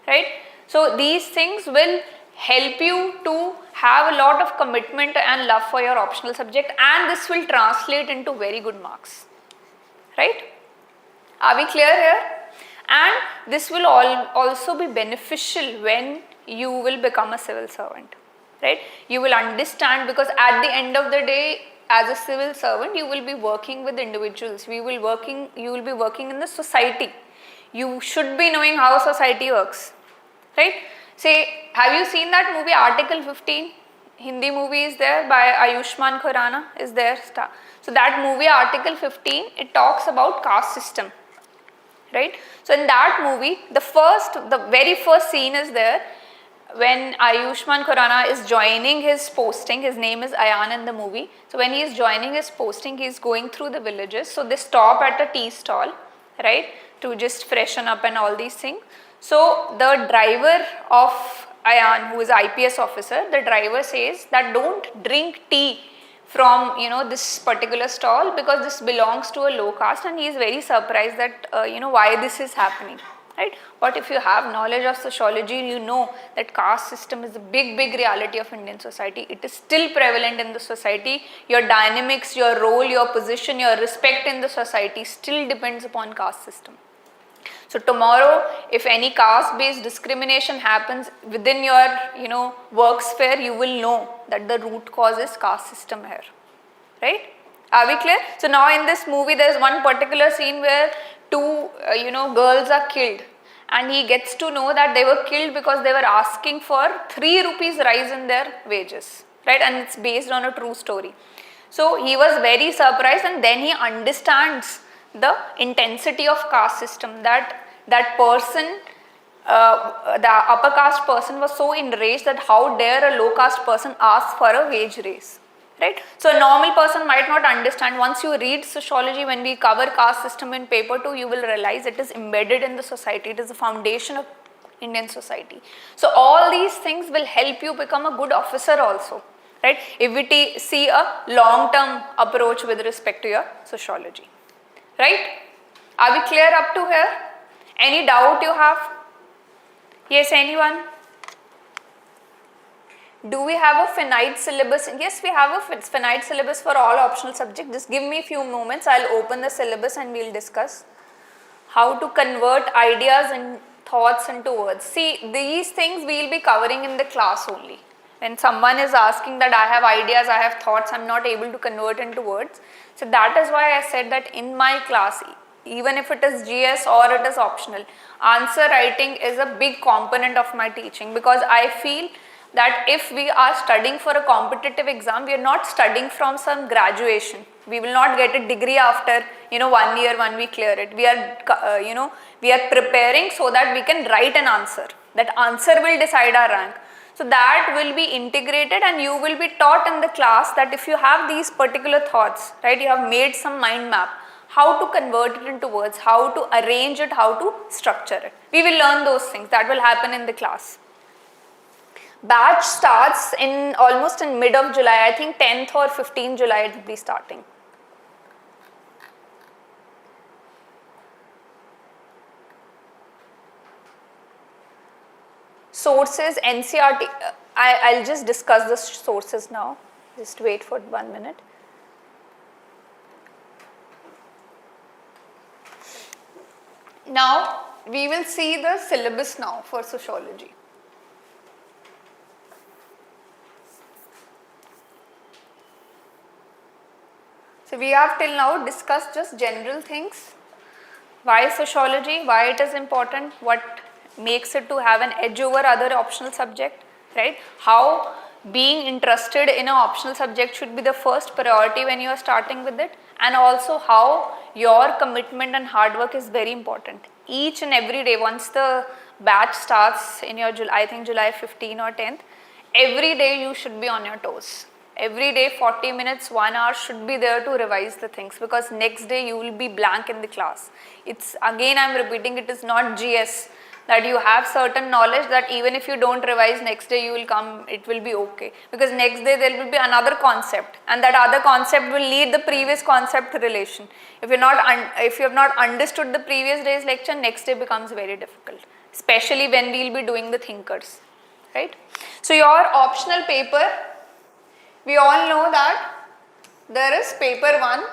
right? So these things will help you to have a lot of commitment and love for your optional subject, and this will translate into very good marks, right? Are we clear here? And this will also be beneficial when you will become a civil servant, right? You will understand, because at the end of the day, as a civil servant, you will be working with individuals. You will be working in the society. You should be knowing how society works, right? Say, have you seen that movie Article 15? Hindi movie is there by Ayushmann Khurrana is there. So that movie Article 15, it talks about caste system, right? So in that movie, the very first scene is there when Ayushmann Khurrana is joining his posting. His name is Ayan in the movie. So when he is joining his posting, he is going through the villages. So they stop at a tea stall, right, to just freshen up and all these things. So the driver of Ayan, who is IPS officer, the driver says that don't drink tea from this particular stall because this belongs to a low caste, and he is very surprised that why this is happening, right? But if you have knowledge of sociology, you know that caste system is a big reality of Indian society. It is still prevalent in the society. Your dynamics, your role, your position, your respect in the society still depends upon caste system. So tomorrow, if any caste-based discrimination happens within your, work sphere, you will know that the root cause is caste system here, right? Are we clear? So now in this movie, there is one particular scene where 2, girls are killed, and he gets to know that they were killed because they were asking for 3 rupees rise in their wages, right? And it's based on a true story. So he was very surprised, and then he understands the intensity of caste system, that person, the upper caste person was so enraged that how dare a low caste person ask for a wage raise, right? So a normal person might not understand. Once you read sociology, when we cover caste system in paper 2, you will realize it is embedded in the society. It is the foundation of Indian society. So all these things will help you become a good officer also, right? If we see a long-term approach with respect to your sociology, right? Are we clear up to here? Any doubt you have? Yes, anyone? Do we have a finite syllabus? Yes, we have a finite syllabus for all optional subjects. Just give me a few moments. I'll open the syllabus and we'll discuss how to convert ideas and thoughts into words. See, these things we'll be covering in the class only. When someone is asking that I have ideas, I have thoughts, I'm not able to convert into words. So that is why I said that in my class, even if it is GS or it is optional, answer writing is a big component of my teaching, because I feel that if we are studying for a competitive exam, we are not studying from some graduation. We will not get a degree after 1 year when we clear it. We are we are preparing so that we can write an answer. That answer will decide our rank. So that will be integrated, and you will be taught in the class that if you have these particular thoughts, right, you have made some mind map, how to convert it into words, how to arrange it, how to structure it. We will learn those things. That will happen in the class. Batch starts in almost in mid of July. I think 10th or 15th July it will be starting. Sources, NCERT, I'll just discuss the sources now. Just wait for 1 minute. Now, we will see the syllabus now for sociology. So, we have till now discussed just general things. Why sociology, why it is important, what makes it to have an edge over other optional subject, right? How being interested in an optional subject should be the first priority when you are starting with it, and also how your commitment and hard work is very important. Each and every day, once the batch starts in your I think July 15 or 10th, every day you should be on your toes. Every day 40 minutes, 1 hour should be there to revise the things, because next day you will be blank in the class. It's again, I'm repeating, it is not GS that you have certain knowledge that even if you don't revise, next day you will come, it will be okay, because next day there will be another concept, and that other concept will lead the previous concept relation. If you have not understood the previous day's lecture, next day becomes very difficult, especially when we will be doing the thinkers, right? So your optional paper, we all know that there is paper 1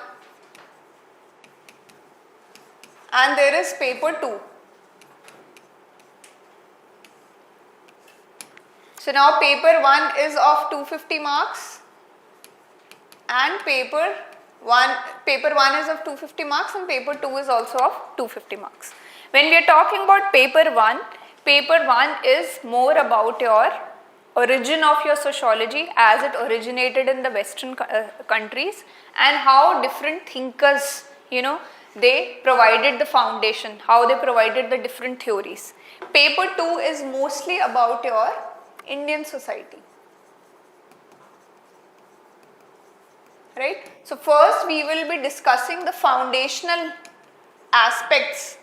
and there is paper 2. So now paper 1 is of 250 marks and paper 1 is of 250 marks and paper 2 is also of 250 marks. When we are talking about paper 1 is more about your origin of your sociology, as it originated in the Western countries, and how different thinkers, they provided the foundation, how they provided the different theories. Paper 2 is mostly about your Indian society, right? So first we will be discussing the foundational aspects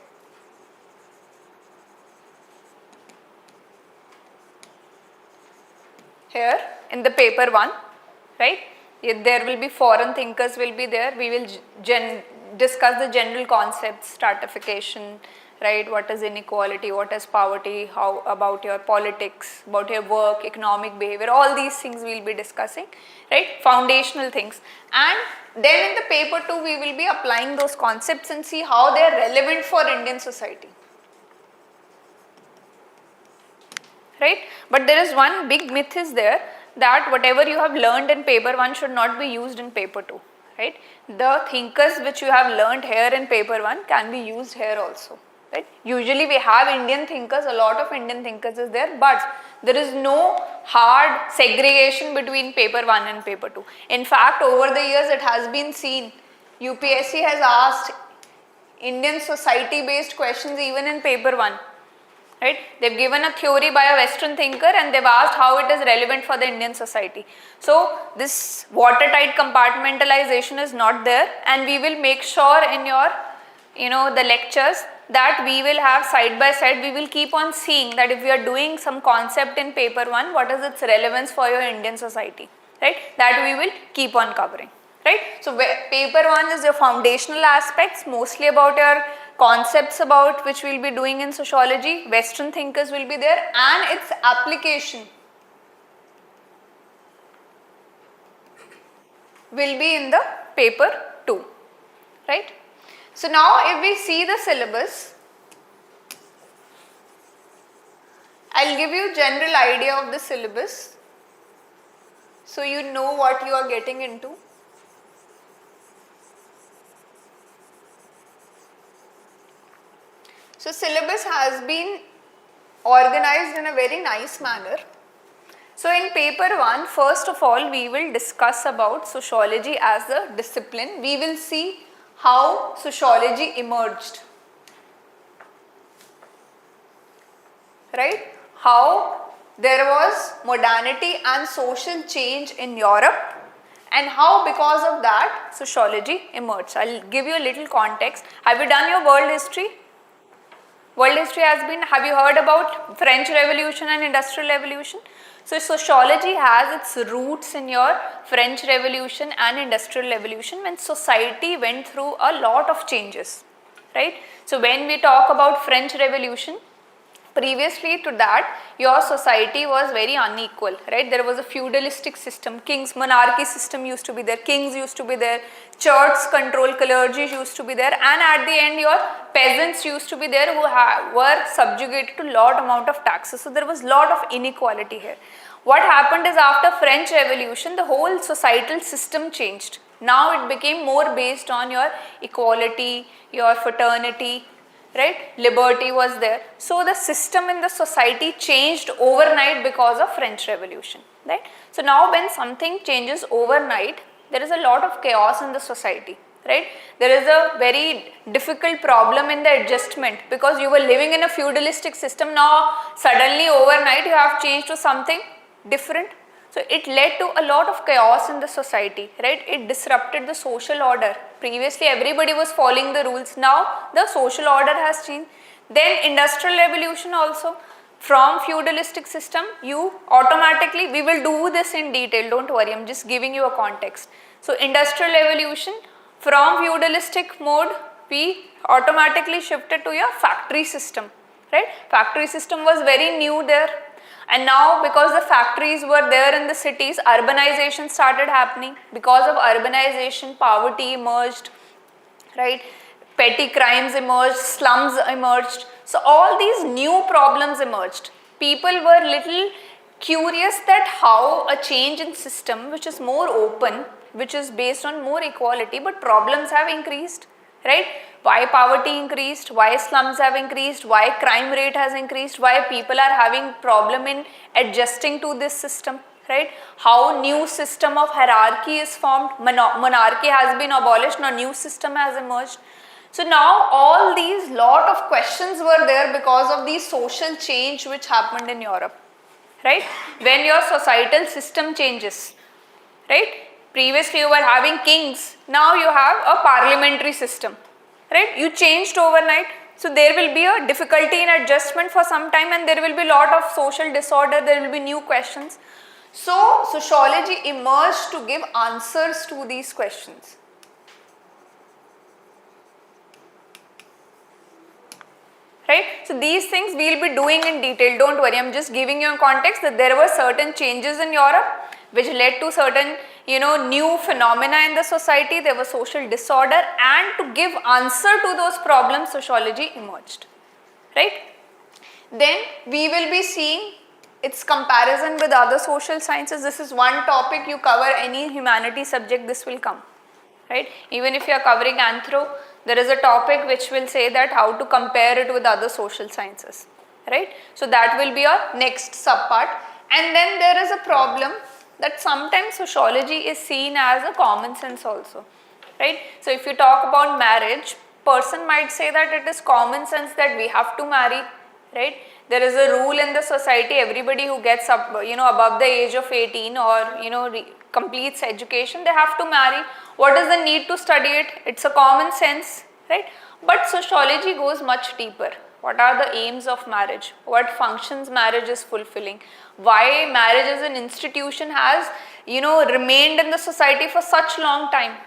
here in the paper 1, right? There will be foreign thinkers will be there. We will discuss the general concepts, stratification, right? What is inequality, what is poverty, how about your politics, about your work, economic behavior, all these things we will be discussing, right? Foundational things. And then in the paper 2 we will be applying those concepts and see how they are relevant for Indian society, right? But there is one big myth is there, that whatever you have learned in paper 1 should not be used in paper 2, right? The thinkers which you have learned here in paper 1 can be used here also, right? Usually we have Indian thinkers, a lot of Indian thinkers is there, but there is no hard segregation between paper 1 and paper 2. In fact, over the years it has been seen, UPSC has asked Indian society based questions even in paper 1. Right? They've given a theory by a Western thinker and they've asked how it is relevant for the Indian society. So this watertight compartmentalization is not there, and we will make sure in your, the lectures that we will have side by side, we will keep on seeing that if we are doing some concept in paper 1, what is its relevance for your Indian society, right? That we will keep on covering, right? So paper 1 is your foundational aspects, mostly about your concepts about which we will be doing in sociology, Western thinkers will be there, and its application will be in the paper 2, right? So now if we see the syllabus, I will give you general idea of the syllabus so you know what you are getting into. So syllabus has been organized in a very nice manner. So in paper 1, first of all, we will discuss about sociology as a discipline. We will see how sociology emerged, right? How there was modernity and social change in Europe, and how because of that sociology emerged. I will give you a little context. Have you done your world history? World history has been, have you heard about French Revolution and Industrial Revolution? So sociology has its roots in your French Revolution and Industrial Revolution, when society went through a lot of changes, right? So when we talk about French Revolution, previously to that, your society was very unequal, right? There was a feudalistic system, kings, monarchy system used to be there, kings used to be there, church control, clergy used to be there, and at the end your peasants used to be there who were subjugated to lot amount of taxes. So there was lot of inequality here. What happened is, after French Revolution, the whole societal system changed. Now it became more based on your equality, your fraternity, right? Liberty was there. So the system in the society changed overnight because of French Revolution, right? So now when something changes overnight, there is a lot of chaos in the society, right? There is a very difficult problem in the adjustment, because you were living in a feudalistic system. Now suddenly overnight you have changed to something different. So it led to a lot of chaos in the society, right? It disrupted the social order. Previously everybody was following the rules. Now the social order has changed. Then Industrial Revolution also. From feudalistic system, you automatically, we will do this in detail, don't worry, I am just giving you a context. So Industrial Revolution, from feudalistic mode, we automatically shifted to your factory system, right? Factory system was very new there. And now because the factories were there in the cities, urbanization started happening. Because of urbanization, poverty emerged, right? Petty crimes emerged, slums emerged. So all these new problems emerged. People were little curious that how a change in system which is more open, which is based on more equality, but problems have increased, right? Why poverty increased, why slums have increased, why crime rate has increased, why people are having problem in adjusting to this system, right? How new system of hierarchy is formed, monarchy has been abolished, now new system has emerged. So now all these lot of questions were there because of the social change which happened in Europe, right? When your societal system changes, right? Previously you were having kings, now you have a parliamentary system, right? You changed overnight. So there will be a difficulty in adjustment for some time, and there will be lot of social disorder, there will be new questions. So sociology emerged to give answers to these questions. Right? So these things we will be doing in detail, don't worry, I am just giving you a context that there were certain changes in Europe which led to certain, new phenomena in the society, there was social disorder, and to give answer to those problems, sociology emerged, right? Then we will be seeing its comparison with other social sciences. This is one topic you cover any humanities subject, this will come, right? Even if you are covering anthro, there is a topic which will say that how to compare it with other social sciences, right? So that will be your next subpart. And then there is a problem that sometimes sociology is seen as a common sense also, right? So if you talk about marriage, person might say that it is common sense that we have to marry, right? There is a rule in the society, everybody who gets up, above the age of 18 or, completes education, they have to marry. What is the need to study it? It's a common sense, right? But sociology goes much deeper. What are the aims of marriage? What functions marriage is fulfilling? Why marriage as an institution has, remained in the society for such long time?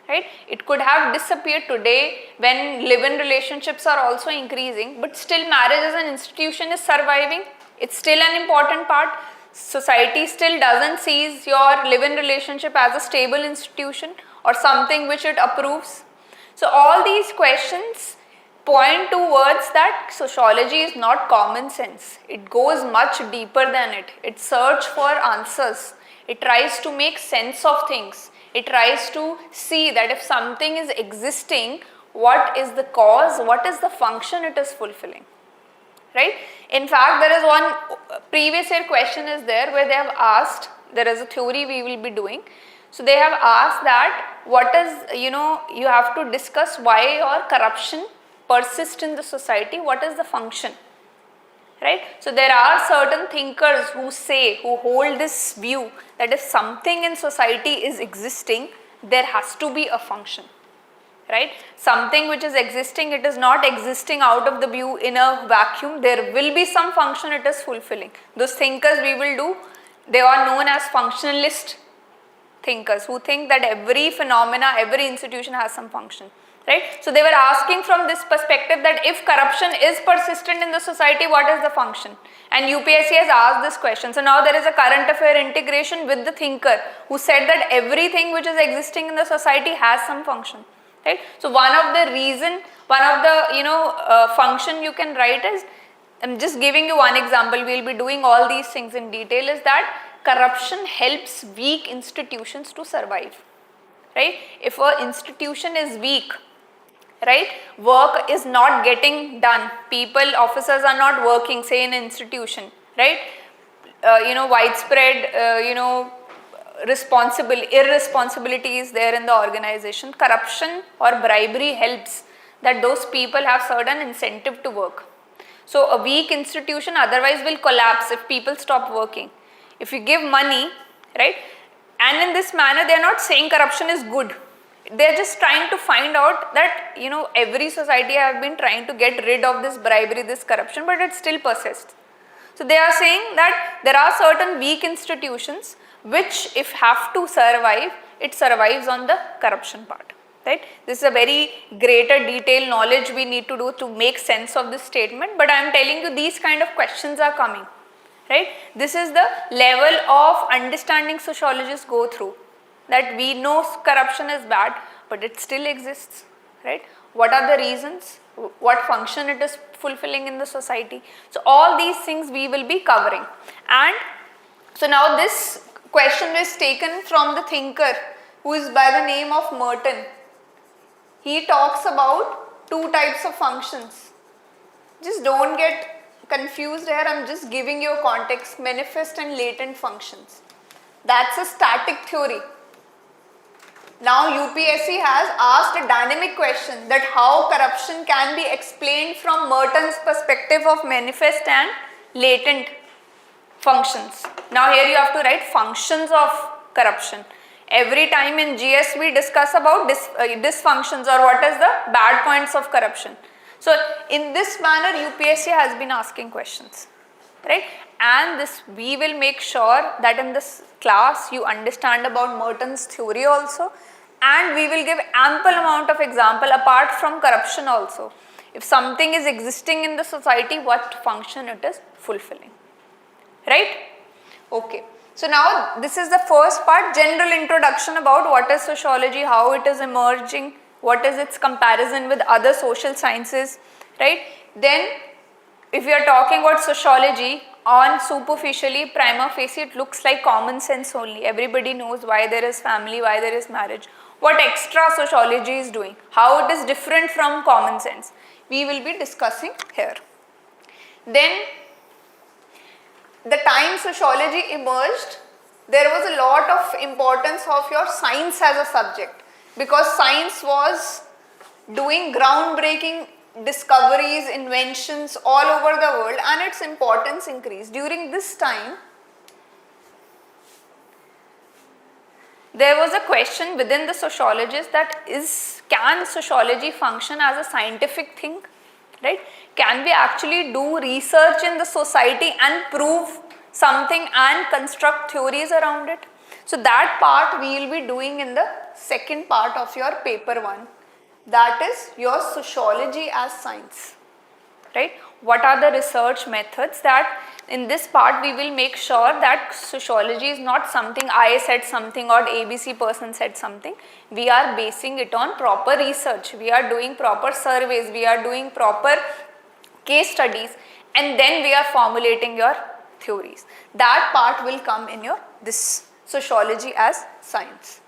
Right? It could have disappeared today when live-in relationships are also increasing, but still marriage as an institution is surviving. It's still an important part. Society still doesn't see your live-in relationship as a stable institution or something which it approves. So all these questions point towards that sociology is not common sense. It goes much deeper than it. It searches for answers. It tries to make sense of things. It tries to see that if something is existing, what is the cause, what is the function it is fulfilling, right? In fact, there is one previous year question is there where they have asked, there is a theory we will be doing. So they have asked that what is, you have to discuss why your corruption persists in the society, what is the function, right? So there are certain thinkers who hold this view that if something in society is existing, there has to be a function, right? Something which is existing, it is not existing out of the view in a vacuum. There will be some function it is fulfilling. Those thinkers we will do, they are known as functionalist thinkers who think that every phenomena, every institution has some function. Right? So they were asking from this perspective that if corruption is persistent in the society, what is the function? And UPSC has asked this question. So now there is a current affair integration with the thinker who said that everything which is existing in the society has some function. Right? So one of the function you can write is, I'm just giving you one example, we'll be doing all these things in detail, is that corruption helps weak institutions to survive. Right? If an institution is weak, right, work is not getting done, officers are not working, say in an institution, right, widespread, irresponsibility is there in the organization. Corruption or bribery helps that those people have certain incentive to work. So a weak institution otherwise will collapse if people stop working. If you give money, right, and in this manner they are not saying corruption is good. They are just trying to find out that, every society have been trying to get rid of this bribery, this corruption, but it still persists. So they are saying that there are certain weak institutions which, if have to survive, it survives on the corruption part. Right? This is a very greater detailed knowledge we need to do to make sense of this statement, but I am telling you these kind of questions are coming. Right? This is the level of understanding sociologists go through. That we know corruption is bad, but it still exists, right? What are the reasons? What function it is fulfilling in the society? So all these things we will be covering. And so now this question is taken from the thinker who is by the name of Merton. He talks about two types of functions. Just don't get confused here, I'm just giving you a context, manifest and latent functions. That's a static theory. Now UPSC has asked a dynamic question that how corruption can be explained from Merton's perspective of manifest and latent functions. Now here you have to write functions of corruption. Every time in GS we discuss about dysfunctions or what is the bad points of corruption. So in this manner UPSC has been asking questions, right? And this we will make sure that in this class you understand about Merton's theory also, and we will give ample amount of example apart from corruption also. If something is existing in the society, what function it is fulfilling, right? Okay. So now this is the first part, general introduction about what is sociology, how it is emerging, what is its comparison with other social sciences, right? Then if we are talking about sociology, on superficially, prima facie, it looks like common sense only. Everybody knows why there is family, why there is marriage. What extra sociology is doing, how it is different from common sense, we will be discussing here. Then the time sociology emerged, there was a lot of importance of your science as a subject, because science was doing groundbreaking discoveries, inventions all over the world, and its importance increased. During this time, there was a question within the sociologists that can sociology function as a scientific thing, right? Can we actually do research in the society and prove something and construct theories around it? So that part we will be doing in the second part of your paper 1. That is your sociology as science, right? What are the research methods? That in this part we will make sure that sociology is not something I said something or ABC person said something. We are basing it on proper research. We are doing proper surveys. We are doing proper case studies, and then we are formulating your theories. That part will come in your this sociology as science.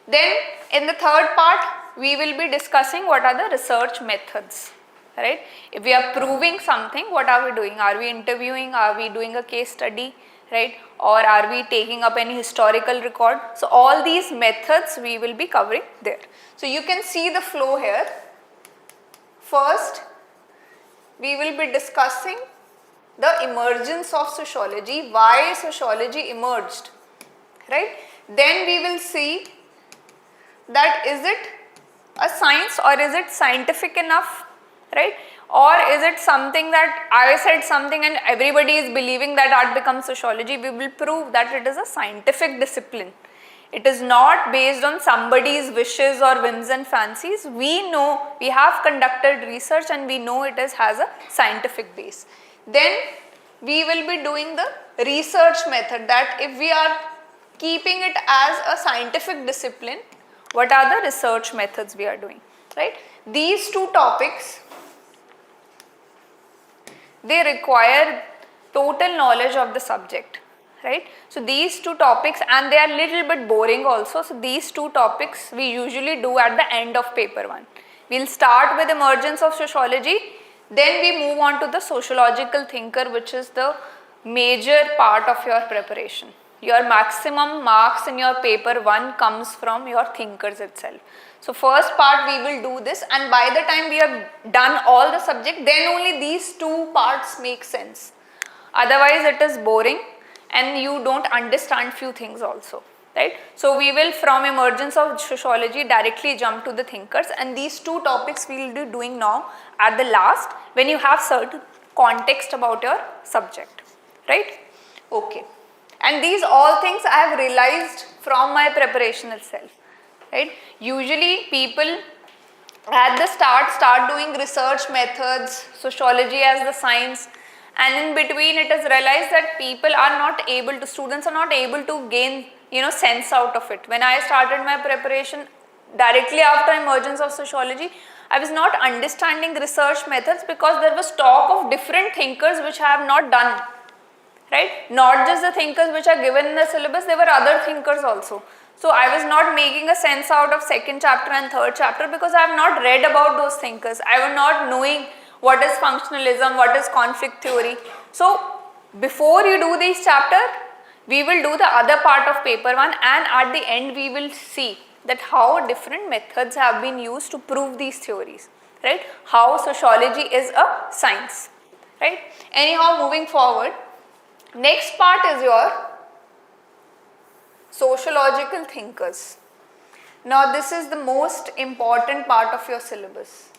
Then in the third part we will be discussing what are the research methods, right? If we are proving something, what are we doing? Are we interviewing? Are we doing a case study, right? Or are we taking up any historical record? So all these methods we will be covering there. So you can see the flow here. First we will be discussing the emergence of sociology, why sociology emerged, right? Then we will see that is it a science or is it scientific enough, right? Or is it something that I said something and everybody is believing that becomes sociology? We will prove that it is a scientific discipline. It is not based on somebody's wishes or whims and fancies. We know, we have conducted research and we know it has a scientific base. Then we will be doing the research method, that if we are keeping it as a scientific discipline, what are the research methods we are doing, right? These two topics, they require total knowledge of the subject, right? So these two topics, and they are little bit boring also. So these two topics we usually do at the end of paper 1. We'll start with emergence of sociology, then we move on to the sociological thinker, which is the major part of your preparation. Your maximum marks in your paper 1 comes from your thinkers itself. So first part we will do this, and by the time we have done all the subject, then only these two parts make sense. Otherwise it is boring and you don't understand few things also, right? So we will from emergence of sociology directly jump to the thinkers, and these two topics we will be doing now at the last when you have certain context about your subject, right? Okay. And these all things I have realized from my preparation itself, right? Usually people at the start doing research methods, sociology as the science, and in between it is realized that people are not able to, students are not able to gain, sense out of it. When I started my preparation directly after emergence of sociology, I was not understanding research methods because there was talk of different thinkers which I have not done. Right? Not just the thinkers which are given in the syllabus, there were other thinkers also. So I was not making a sense out of second chapter and third chapter because I have not read about those thinkers. I was not knowing what is functionalism, what is conflict theory. So before you do this chapter, we will do the other part of paper 1, and at the end we will see that how different methods have been used to prove these theories, right? How sociology is a science, right? Anyhow, moving forward, next part is your sociological thinkers. Now this is the most important part of your syllabus.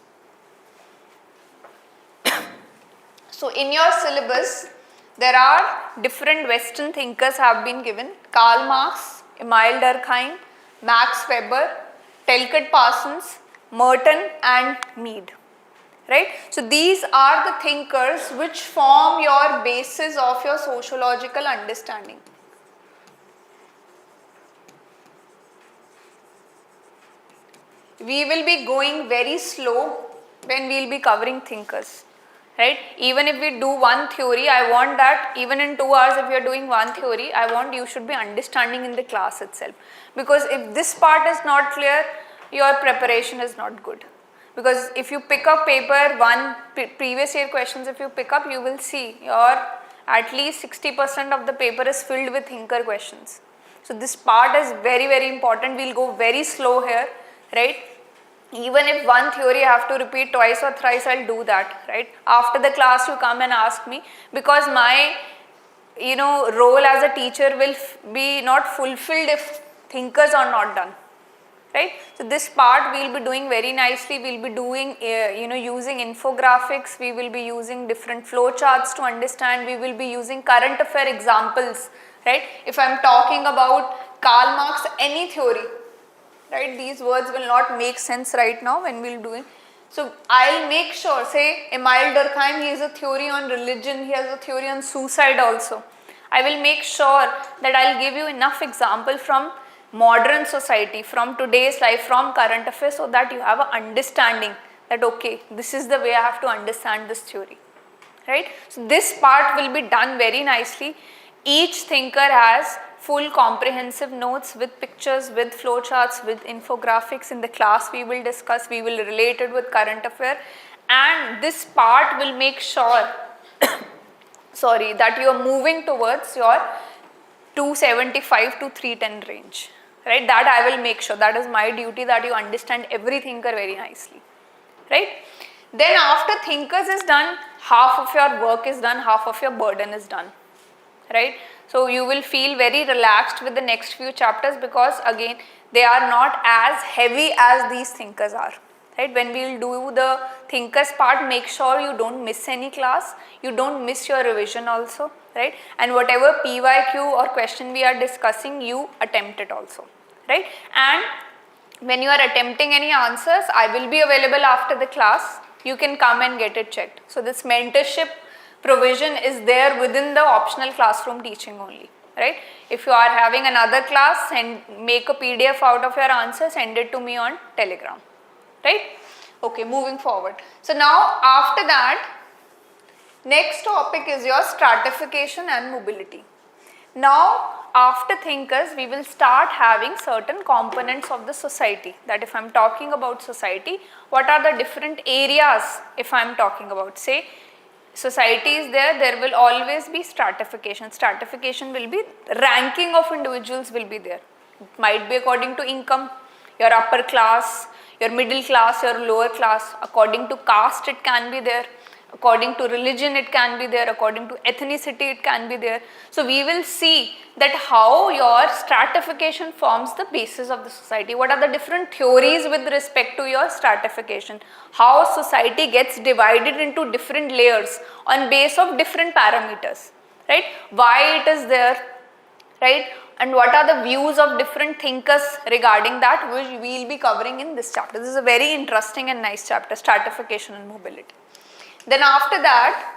So in your syllabus there are different Western thinkers have been given: Karl Marx, Emile Durkheim, Max Weber, Talcott Parsons, Merton and Mead. Right? So these are the thinkers which form your basis of your sociological understanding. We will be going very slow when we will be covering thinkers. Right? Even if we do one theory, I want that even in 2 hours if you are doing one theory, I want you should be understanding in the class itself. Because if this part is not clear, your preparation is not good. Because if you pick up paper 1, previous year questions, if you pick up, you will see your at least 60% of the paper is filled with thinker questions. So this part is very, very important. We will go very slow here, right? Even if one theory I have to repeat twice or thrice, I will do that, right? After the class you come and ask me, because my role as a teacher will be not fulfilled if thinkers are not done, right? So this part we will be doing very nicely. We will be doing using infographics, we will be using different flow charts to understand, we will be using current affair examples, right? If I am talking about Karl Marx any theory, right, these words will not make sense right now when we will do it. So I'll make sure, say Emile Durkheim, he has a theory on religion, he has a theory on suicide also. I will make sure that I'll give you enough example from modern society, from today's life, from current affairs, so that you have an understanding that okay, this is the way I have to understand this theory, right? So this part will be done very nicely. Each thinker has full comprehensive notes with pictures, with flowcharts, with infographics. In the class we will discuss, we will relate it with current affair, and this part will make sure sorry, that you are moving towards your 275 to 310 range, right? That I will make sure, that is my duty, that you understand every thinker very nicely, right? Then after thinkers is done, half of your work is done, half of your burden is done, right? So you will feel very relaxed with the next few chapters, because again they are not as heavy as these thinkers are, right? When we will do the thinkers part, make sure you don't miss any class, you don't miss your revision also, right? And whatever PYQ or question we are discussing, you attempt it also, right? And when you are attempting any answers, I will be available after the class, you can come and get it checked. So this mentorship provision is there within the optional classroom teaching only, right? If you are having another class, and make a PDF out of your answer, send it to me on Telegram, right? Okay, moving forward. So now after that, next topic is your stratification and mobility. Now after thinkers, we will start having certain components of the society, that if I am talking about society, what are the different areas if I am talking about, say society is there, there will always be stratification. Stratification will be ranking of individuals will be there. It might be according to income, your upper class, your middle class, your lower class. According to caste it can be there, according to religion it can be there, according to ethnicity it can be there. So we will see that how your stratification forms the basis of the society. What are the different theories with respect to your stratification? How society gets divided into different layers on base of different parameters, right? Why it is there, right? And what are the views of different thinkers regarding that, which we will be covering in this chapter. This is a very interesting and nice chapter, stratification and mobility. Then after that,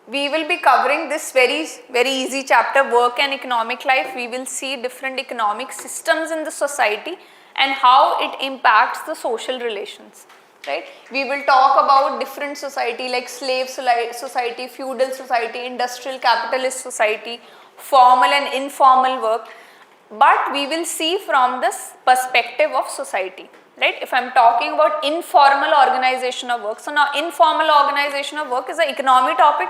we will be covering this very easy chapter, work and economic life. We will see different economic systems in the society and how it impacts the social relations, right? We will talk about different society like slave society, feudal society, industrial capitalist society, formal and informal work, but we will see from this perspective of society, right? If I am talking about informal organization of work, so now informal organization of work is an economy topic,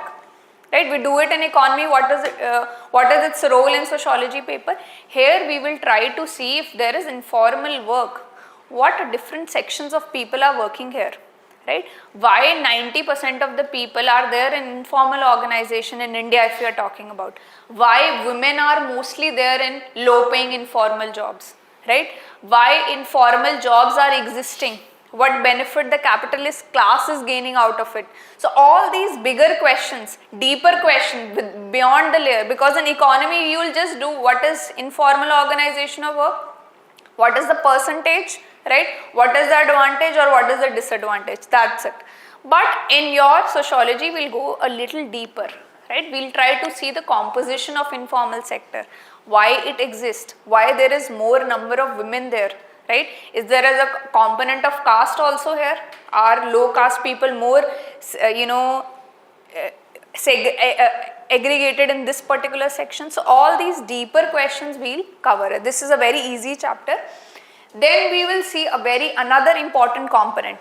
right? We do it in economy. What is its role in sociology paper? Here we will try to see if there is informal work, what different sections of people are working here, right? Why 90% of the people are there in informal organization in India, if we are talking about. Why women are mostly there in low paying informal jobs, right? Why informal jobs are existing, what benefit the capitalist class is gaining out of it. So all these bigger questions, deeper questions beyond the layer, because in economy you will just do what is informal organization of work, what is the percentage, right? What is the advantage or what is the disadvantage, that's it. But in your sociology we will go a little deeper, right? We will try to see the composition of informal sector, why it exists, why there is more number of women there, right? Is there a component of caste also here? Are low caste people more, aggregated in this particular section? So all these deeper questions we will cover. This is a very easy chapter. Then we will see another important component,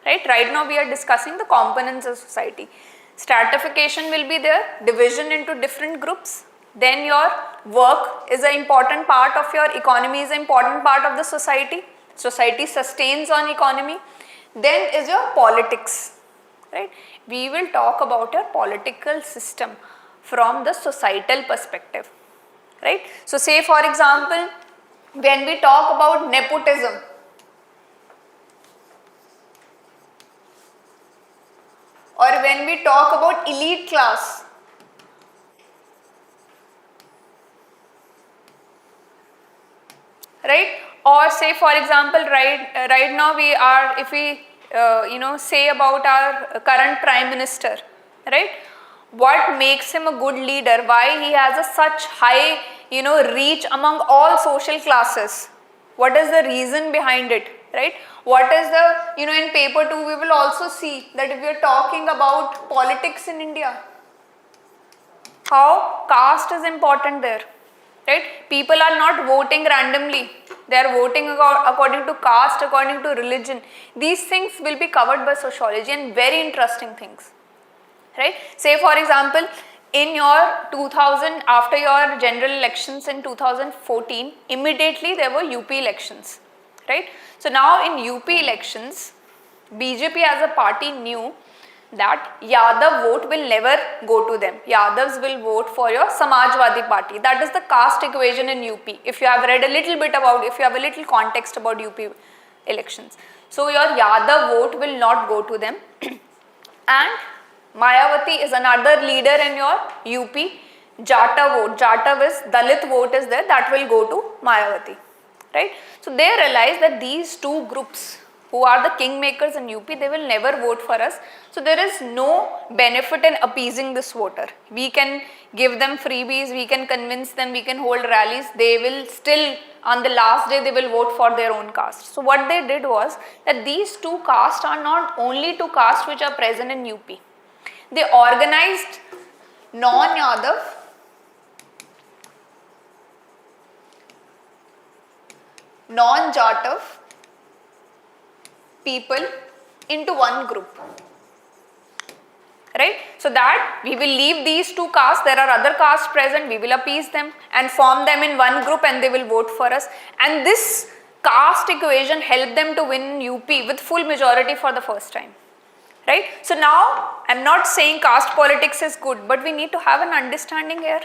right? Right now we are discussing the components of society. Stratification will be there, division into different groups. Then your work is an important part of your economy, is an important part of the society. Society sustains on economy. Then is your politics, right? We will talk about your political system from the societal perspective, right? So say for example, when we talk about nepotism, or when we talk about elite class, right? Or say for example, right now we are, if we say about our current prime minister, right? What makes him a good leader? Why he has a such high reach among all social classes? What is the reason behind it, right? What is the, in paper 2 we will also see that if we are talking about politics in India, how caste is important there, right? People are not voting randomly, they are voting according to caste, according to religion. These things will be covered by sociology, and very interesting things, right? Say for example, in your 2000, after your general elections in 2014, immediately there were UP elections, right? So now in UP elections, BJP as a party knew that Yadav vote will never go to them. Yadavs will vote for your Samajwadi party. That is the caste equation in UP. If you have read a little bit about, if you have a little context about UP elections. So your Yadav vote will not go to them. And Mayawati is another leader in your UP. Jata vote, Jata is Dalit vote is there, that will go to Mayawati, right? So they realize that these two groups who are the kingmakers in UP, they will never vote for us. So there is no benefit in appeasing this voter. We can give them freebies, we can convince them, we can hold rallies. They will still, on the last day, they will vote for their own caste. So what they did was that these two castes are not only two castes which are present in UP. They organized non-Yadav, non-Jatav people into one group, right? So that we will leave these two castes, there are other castes present, we will appease them and form them in one group and they will vote for us. And this caste equation helped them to win UP with full majority for the first time, right? So now I am not saying caste politics is good, but we need to have an understanding here,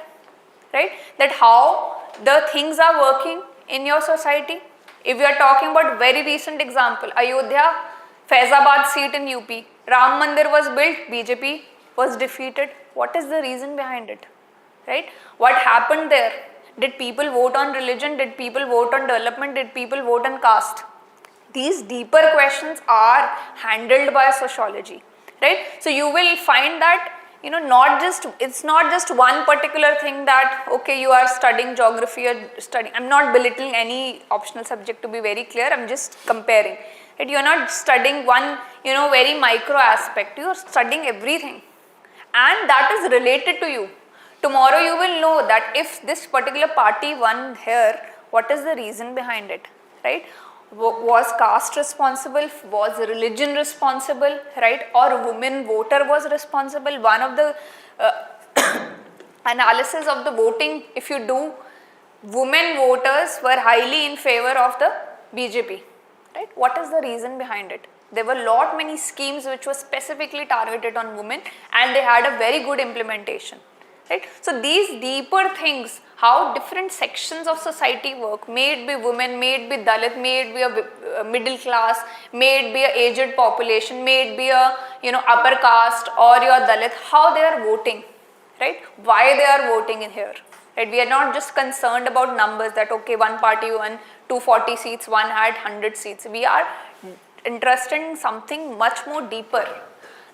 right? That how the things are working in your society. If we are talking about very recent example, Ayodhya, Faizabad seat in UP, Ram Mandir was built, BJP was defeated. What is the reason behind it, right? What happened there? Did people vote on religion? Did people vote on development? Did people vote on caste? These deeper questions are handled by sociology, right? So you will find that it's not just one particular thing that, okay, you are studying geography or studying. I'm not belittling any optional subject, to be very clear. I'm just comparing. Right? You're not studying one, very micro aspect. You're studying everything. And that is related to you. Tomorrow you will know that if this particular party won here, what is the reason behind it, right? Was caste responsible? Was religion responsible, right? Or women voter was responsible? One of the analysis of the voting, if you do, women voters were highly in favor of the BJP, right? What is the reason behind it? There were many schemes which were specifically targeted on women and they had a very good implementation, right? So these deeper things, how different sections of society work, may it be women, may it be Dalit, may it be a middle class, may it be a aged population, may it be a upper caste or your Dalit, how they are voting, right? Why they are voting in here, right? We are not just concerned about numbers that, okay, one party won 240 seats, one had 100 seats. We are interested in something much more deeper,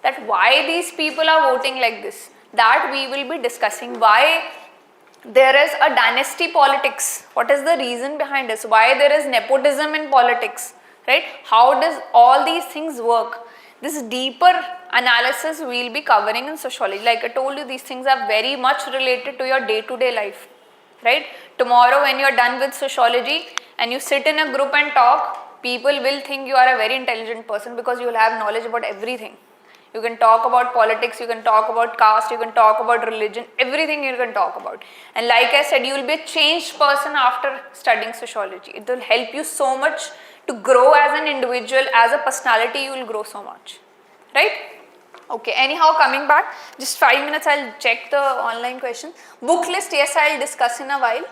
that why these people are voting like this, that we will be discussing. Why there is a dynasty politics, what is the reason behind this, why there is nepotism in politics, right? How does all these things work? This deeper analysis we will be covering in sociology. Like I told you, these things are very much related to your day-to-day life, right? Tomorrow when you are done with sociology and you sit in a group and talk, people will think you are a very intelligent person because you will have knowledge about everything. You can talk about politics, you can talk about caste, you can talk about religion, everything you can talk about. And like I said, you will be a changed person after studying sociology. It will help you so much to grow as an individual, as a personality, you will grow so much, right? Okay, anyhow, coming back, just 5 minutes, I'll check the online question. Book list, yes, I'll discuss in a while.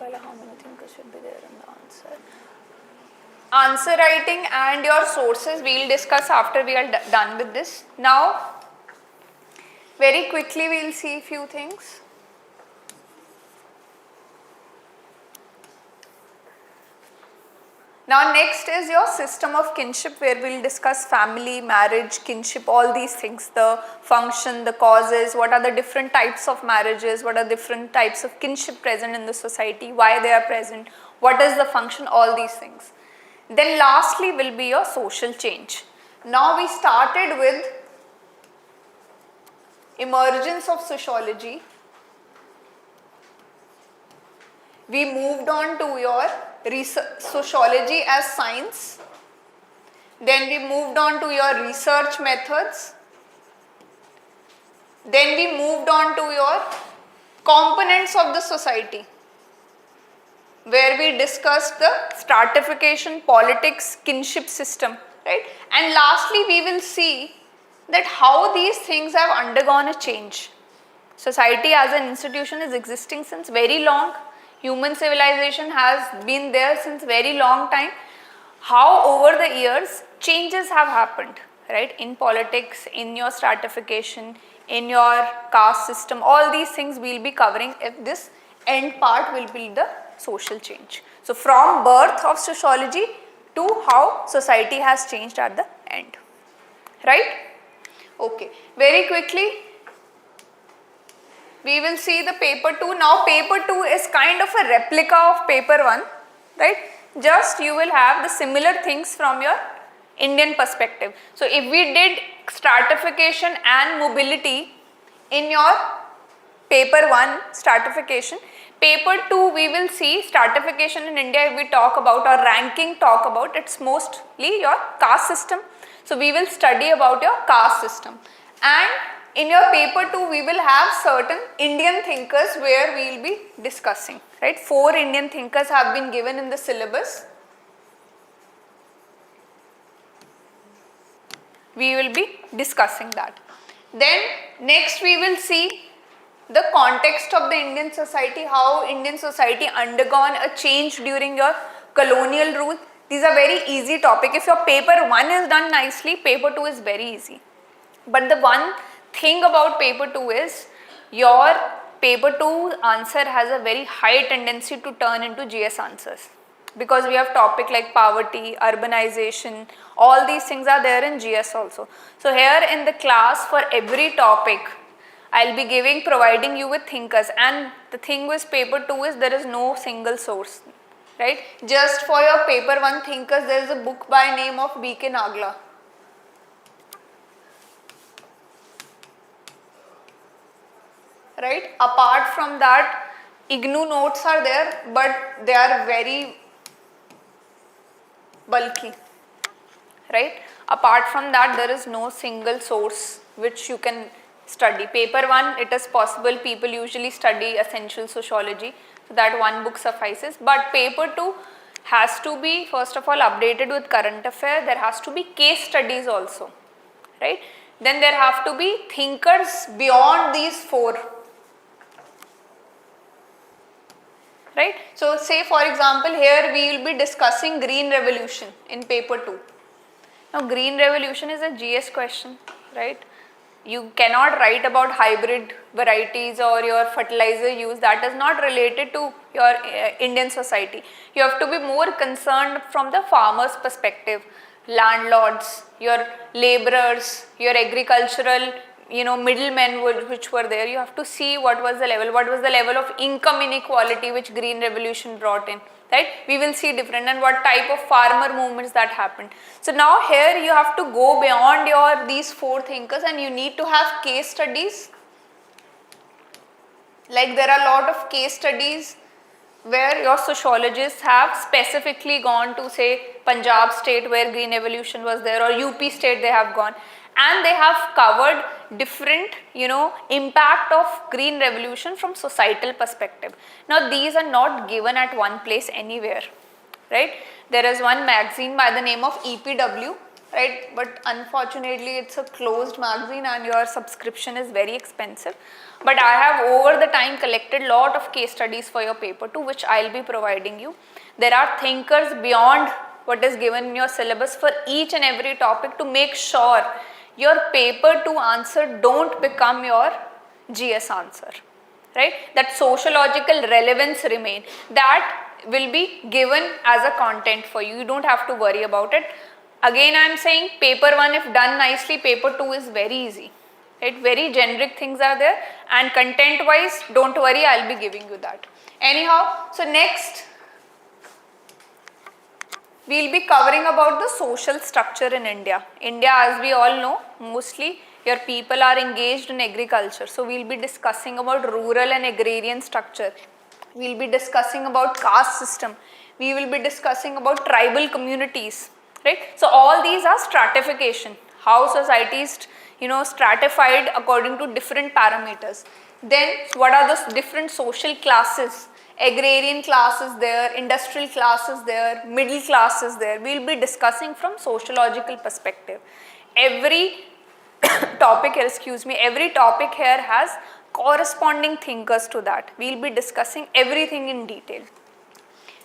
How many thinkers should be there in the answer? Answer writing and your sources we will discuss after we are done with this. Now, very quickly we will see a few things. Now next is your system of kinship, where we will discuss family, marriage, kinship, all these things, the function, the causes, what are the different types of marriages, what are different types of kinship present in the society, why they are present, what is the function, all these things. Then lastly will be your social change. Now we started with emergence of sociology. We moved on to your sociology as science. Then we moved on to your research methods. Then we moved on to your components of the society, where we discussed the stratification, politics, kinship system, right? And lastly, we will see that how these things have undergone a change. Society as an institution is existing since very long. Human civilization has been there since very long time. How over the years changes have happened, right? In politics, in your stratification, in your caste system, all these things we will be covering if this end part will be the social change. So from birth of sociology to how society has changed at the end, right? Okay, very quickly we will see the paper 2. Now paper 2 is kind of a replica of paper 1, right? Just you will have the similar things from your Indian perspective. So if we did stratification and mobility in your paper 1 stratification, paper 2 we will see stratification in India. If we talk about or ranking talk about, it's mostly your caste system. So we will study about your caste system, and in your paper 2 we will have certain Indian thinkers where we will be discussing, right? 4 Indian thinkers have been given in the syllabus. We will be discussing that. Then next we will see the context of the Indian society, how Indian society undergone a change during your colonial rule. These are very easy topic. If your paper 1 is done nicely, paper 2 is very easy. But the one thing about paper 2 is your paper 2 answer has a very high tendency to turn into GS answers, because we have topic like poverty, urbanization, all these things are there in GS also. So here in the class, for every topic I'll be providing you with thinkers, and the thing with paper 2 is there is no single source, right? Just for your paper 1 thinkers, there is a book by name of B.K. Nagla. Right? Apart from that, IGNOU notes are there, but they are very bulky, right? Apart from that, there is no single source which you can study. Paper 1, it is possible people usually study essential sociology, so that one book suffices. But paper 2 has to be first of all updated with current affair. There has to be case studies also, right? Then there have to be thinkers beyond these 4. Right? So say for example, here we will be discussing green revolution in paper 2. Now green revolution is a GS question, right? You cannot write about hybrid varieties or your fertilizer use. That is not related to your Indian society. You have to be more concerned from the farmer's perspective, landlords, your laborers, your agricultural middlemen which were there. You have to see what was the level of income inequality which green revolution brought in, right? We will see different, and what type of farmer movements that happened. So now here you have to go beyond these 4 thinkers, and you need to have case studies. Like there are a lot of case studies where your sociologists have specifically gone to say Punjab state where green revolution was there, or UP state they have gone, and they have covered different, impact of green revolution from societal perspective. Now these are not given at one place anywhere, right? There is one magazine by the name of EPW, right? But unfortunately it's a closed magazine and your subscription is very expensive. But I have over the time collected lot of case studies for your paper 2, which I'll be providing you. There are thinkers beyond what is given in your syllabus for each and every topic to make sure your paper 2 answer don't become your GS answer, right? That sociological relevance remain. That will be given as a content for you. You don't have to worry about it. Again, I am saying paper 1 if done nicely, paper 2 is very easy. Right? Very generic things are there, and content wise, don't worry, I'll be giving you that. Anyhow, so next we'll be covering about the social structure in India. India, as we all know, mostly your people are engaged in agriculture. So we'll be discussing about rural and agrarian structure. We'll be discussing about caste system. We will be discussing about tribal communities, right? So all these are stratification, how society is, stratified according to different parameters. Then what are the different social classes? Agrarian class is there, industrial class is there, middle class is there. We'll be discussing from sociological perspective. Every topic here has corresponding thinkers to that. We'll be discussing everything in detail.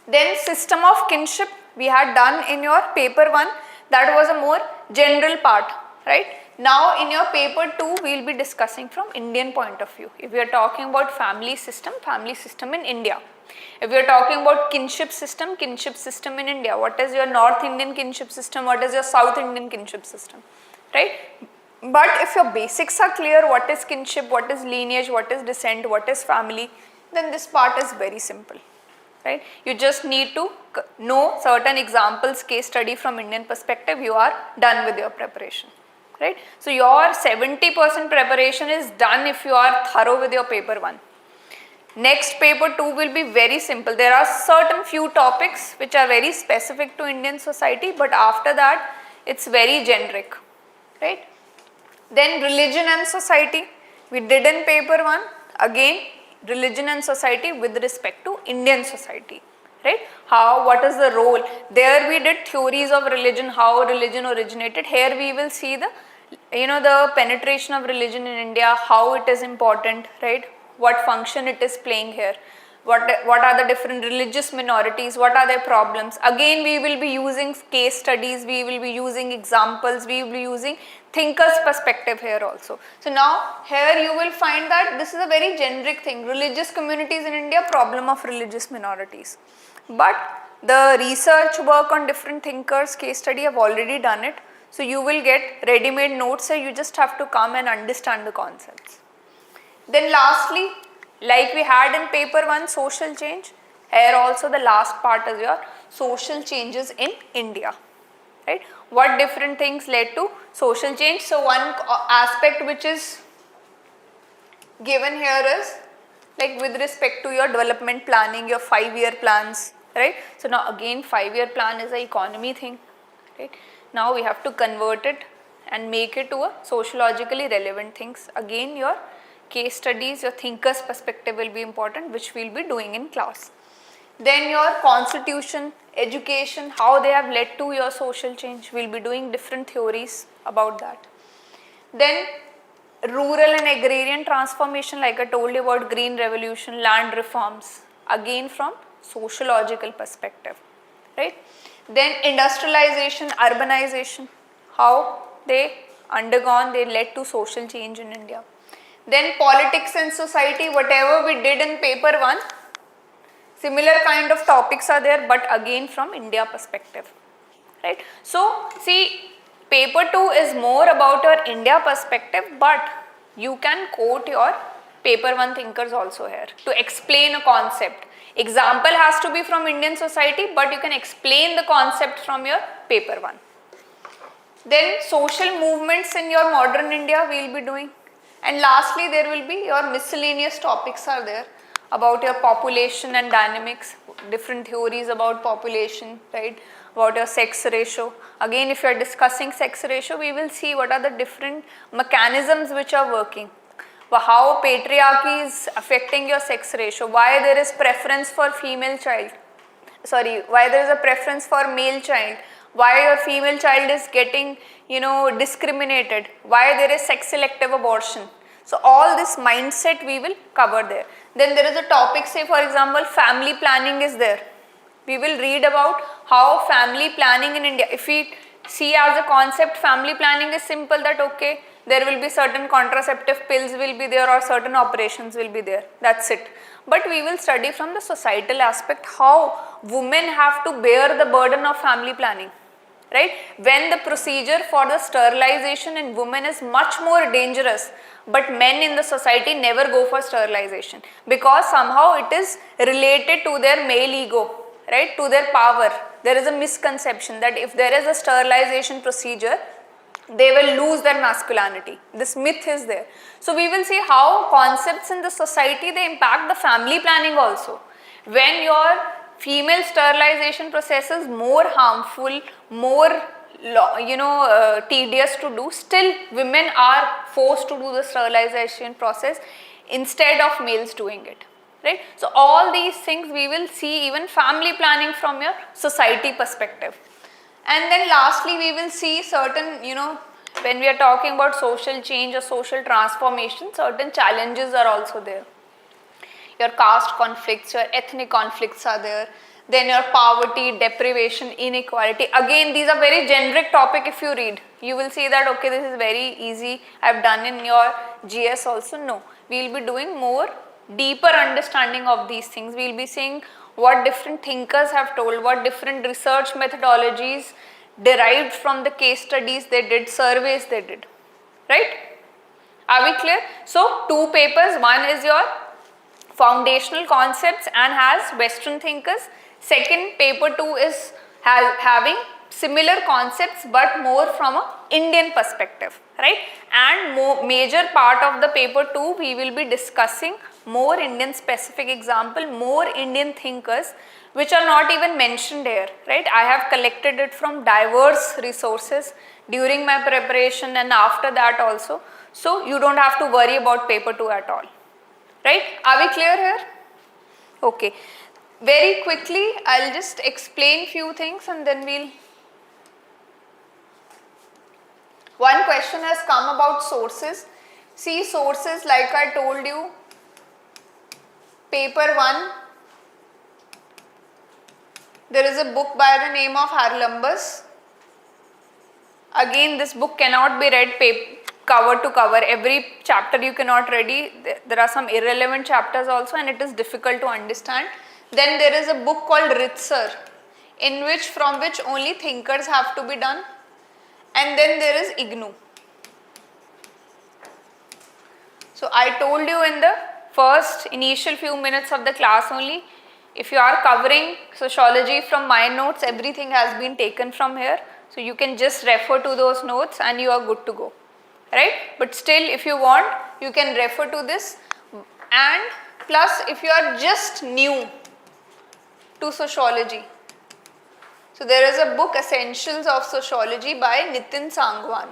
Then system of kinship we had done in your paper 1. That was a more general part, right? Now in your paper 2 we will be discussing from Indian point of view. If we are talking about family system in India. If we are talking about kinship system in India. What is your North Indian kinship system? What is your South Indian kinship system? Right? But if your basics are clear, what is kinship, what is lineage, what is descent, what is family, then this part is very simple. Right? You just need to know certain examples, case study from Indian perspective, you are done with your preparation. Right? So your 70% preparation is done if you are thorough with your paper 1. Next paper 2 will be very simple. There are certain few topics which are very specific to Indian society, but after that it's very generic. Right? Then religion and society we did in paper 1. Again, religion and society with respect to Indian society, right? What is the role? There we did theories of religion, how religion originated. Here we will see the, the penetration of religion in India, how it is important, right? What function it is playing here. What are the different religious minorities, what are their problems. Again, we will be using case studies, we will be using examples, we will be using thinkers' perspective here also. So now here you will find that this is a very generic thing, religious communities in India, problem of religious minorities. But the research work on different thinkers, case study, have already done it. So you will get ready-made notes here, you just have to come and understand the concepts. Then lastly, like we had in paper 1, social change, here also the last part is your social changes in India, right? What different things led to social change? So one aspect which is given here is like with respect to your development planning, your 5-year plans, right? So now again 5-year plan is an economy thing, right? Now we have to convert it and make it to a sociologically relevant things. Again your case studies, your thinkers' perspective will be important, which we will be doing in class. Then your constitution, education, how they have led to your social change, we will be doing different theories about that. Then rural and agrarian transformation, like I told you about green revolution, land reforms, again from sociological perspective, right? Then industrialization, urbanization, how they led to social change in India. Then politics and society, whatever we did in paper 1, similar kind of topics are there, but again from India perspective, right? So see, paper 2 is more about your India perspective, but you can quote your paper 1 thinkers also here to explain a concept. Example has to be from Indian society, but you can explain the concept from your paper 1. Then social movements in your modern India we will be doing. And lastly, there will be your miscellaneous topics are there about your population and dynamics, different theories about population, right? about your sex ratio. Again, if you are discussing sex ratio, we will see what are the different mechanisms which are working. How patriarchy is affecting your sex ratio, why there is preference for female child, why there is a preference for male child, why your female child is getting, discriminated, why there is sex selective abortion. So all this mindset we will cover there. Then there is a topic, say for example, family planning is there. We will read about how family planning in India, if we see as a concept, family planning is simple, that okay, there will be certain contraceptive pills will be there or certain operations will be there, that's it. But we will study from the societal aspect how women have to bear the burden of family planning, right? When the procedure for the sterilization in women is much more dangerous, but men in the society never go for sterilization because somehow it is related to their male ego, right, to their power. There is a misconception that if there is a sterilization procedure, they will lose their masculinity. This myth is there. So we will see how concepts in the society, they impact the family planning also. When your female sterilization process is more harmful, more tedious to do, still women are forced to do the sterilization process instead of males doing it, right? So all these things we will see, even family planning from your society perspective. And then lastly we will see certain, when we are talking about social change or social transformation, certain challenges are also there. Your caste conflicts, your ethnic conflicts are there. Then your poverty, deprivation, inequality. Again, these are very generic topic. If you read, you will see that okay, this is very easy, I have done in your GS also. No, we will be doing more deeper understanding of these things. We will be seeing what different thinkers have told, what different research methodologies derived from the case studies they did, surveys they did, right? Are we clear? So 2 papers, one is your foundational concepts and has Western thinkers. Second, paper 2 is having similar concepts but more from a Indian perspective, right? And major part of the paper 2 we will be discussing more Indian specific example, more Indian thinkers which are not even mentioned here, right? I have collected it from diverse resources during my preparation and after that also. So you don't have to worry about paper 2 at all, right? Are we clear here? Okay. Very quickly, I'll just explain few things and then we'll. One question has come about sources. See, sources, like I told you, paper 1, there is a book by the name of Harlumbus. Again, this book cannot be read cover to cover. Every chapter you cannot read. There are some irrelevant chapters also and it is difficult to understand. Then there is a book called Ritzer, from which only thinkers have to be done. And then there is IGNU. So I told you in the first initial few minutes of the class only, if you are covering sociology from my notes, everything has been taken from here. So you can just refer to those notes and you are good to go, right? But still, if you want, you can refer to this. And plus, if you are just new to sociology, so there is a book, Essentials of Sociology by Nitin Sangwan.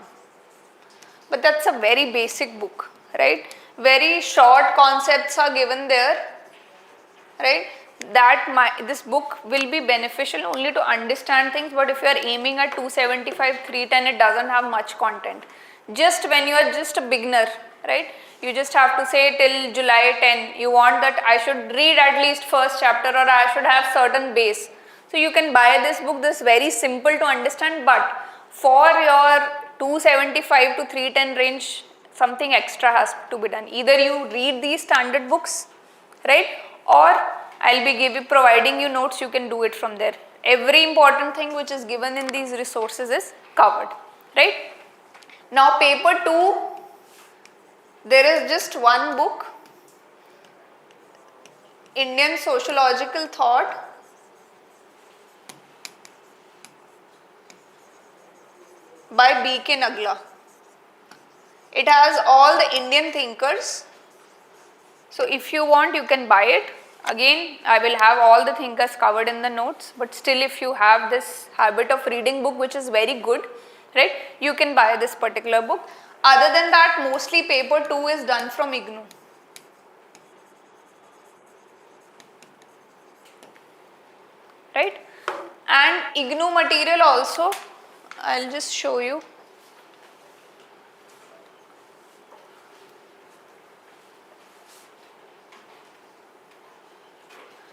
But that's a very basic book, right? Very short concepts are given there, right? This book will be beneficial only to understand things, but if you are aiming at 275, 310, it doesn't have much content. Just when you are just a beginner, right? You just have to say till July 10, you want that I should read at least first chapter or I should have certain base. So you can buy this book. This is very simple to understand, but for your 275 to 310 range, something extra has to be done. Either you read these standard books, right? Or I'll be providing you notes, you can do it from there. Every important thing which is given in these resources is covered, right? Now paper 2, there is just one book, Indian Sociological Thought, by B.K. Nagla. It has all the Indian thinkers. So if you want, you can buy it. Again, I will have all the thinkers covered in the notes, but still if you have this habit of reading book, which is very good, right, you can buy this particular book. Other than that, mostly paper 2 is done from IGNOU. Right, and IGNOU material also, I'll just show you.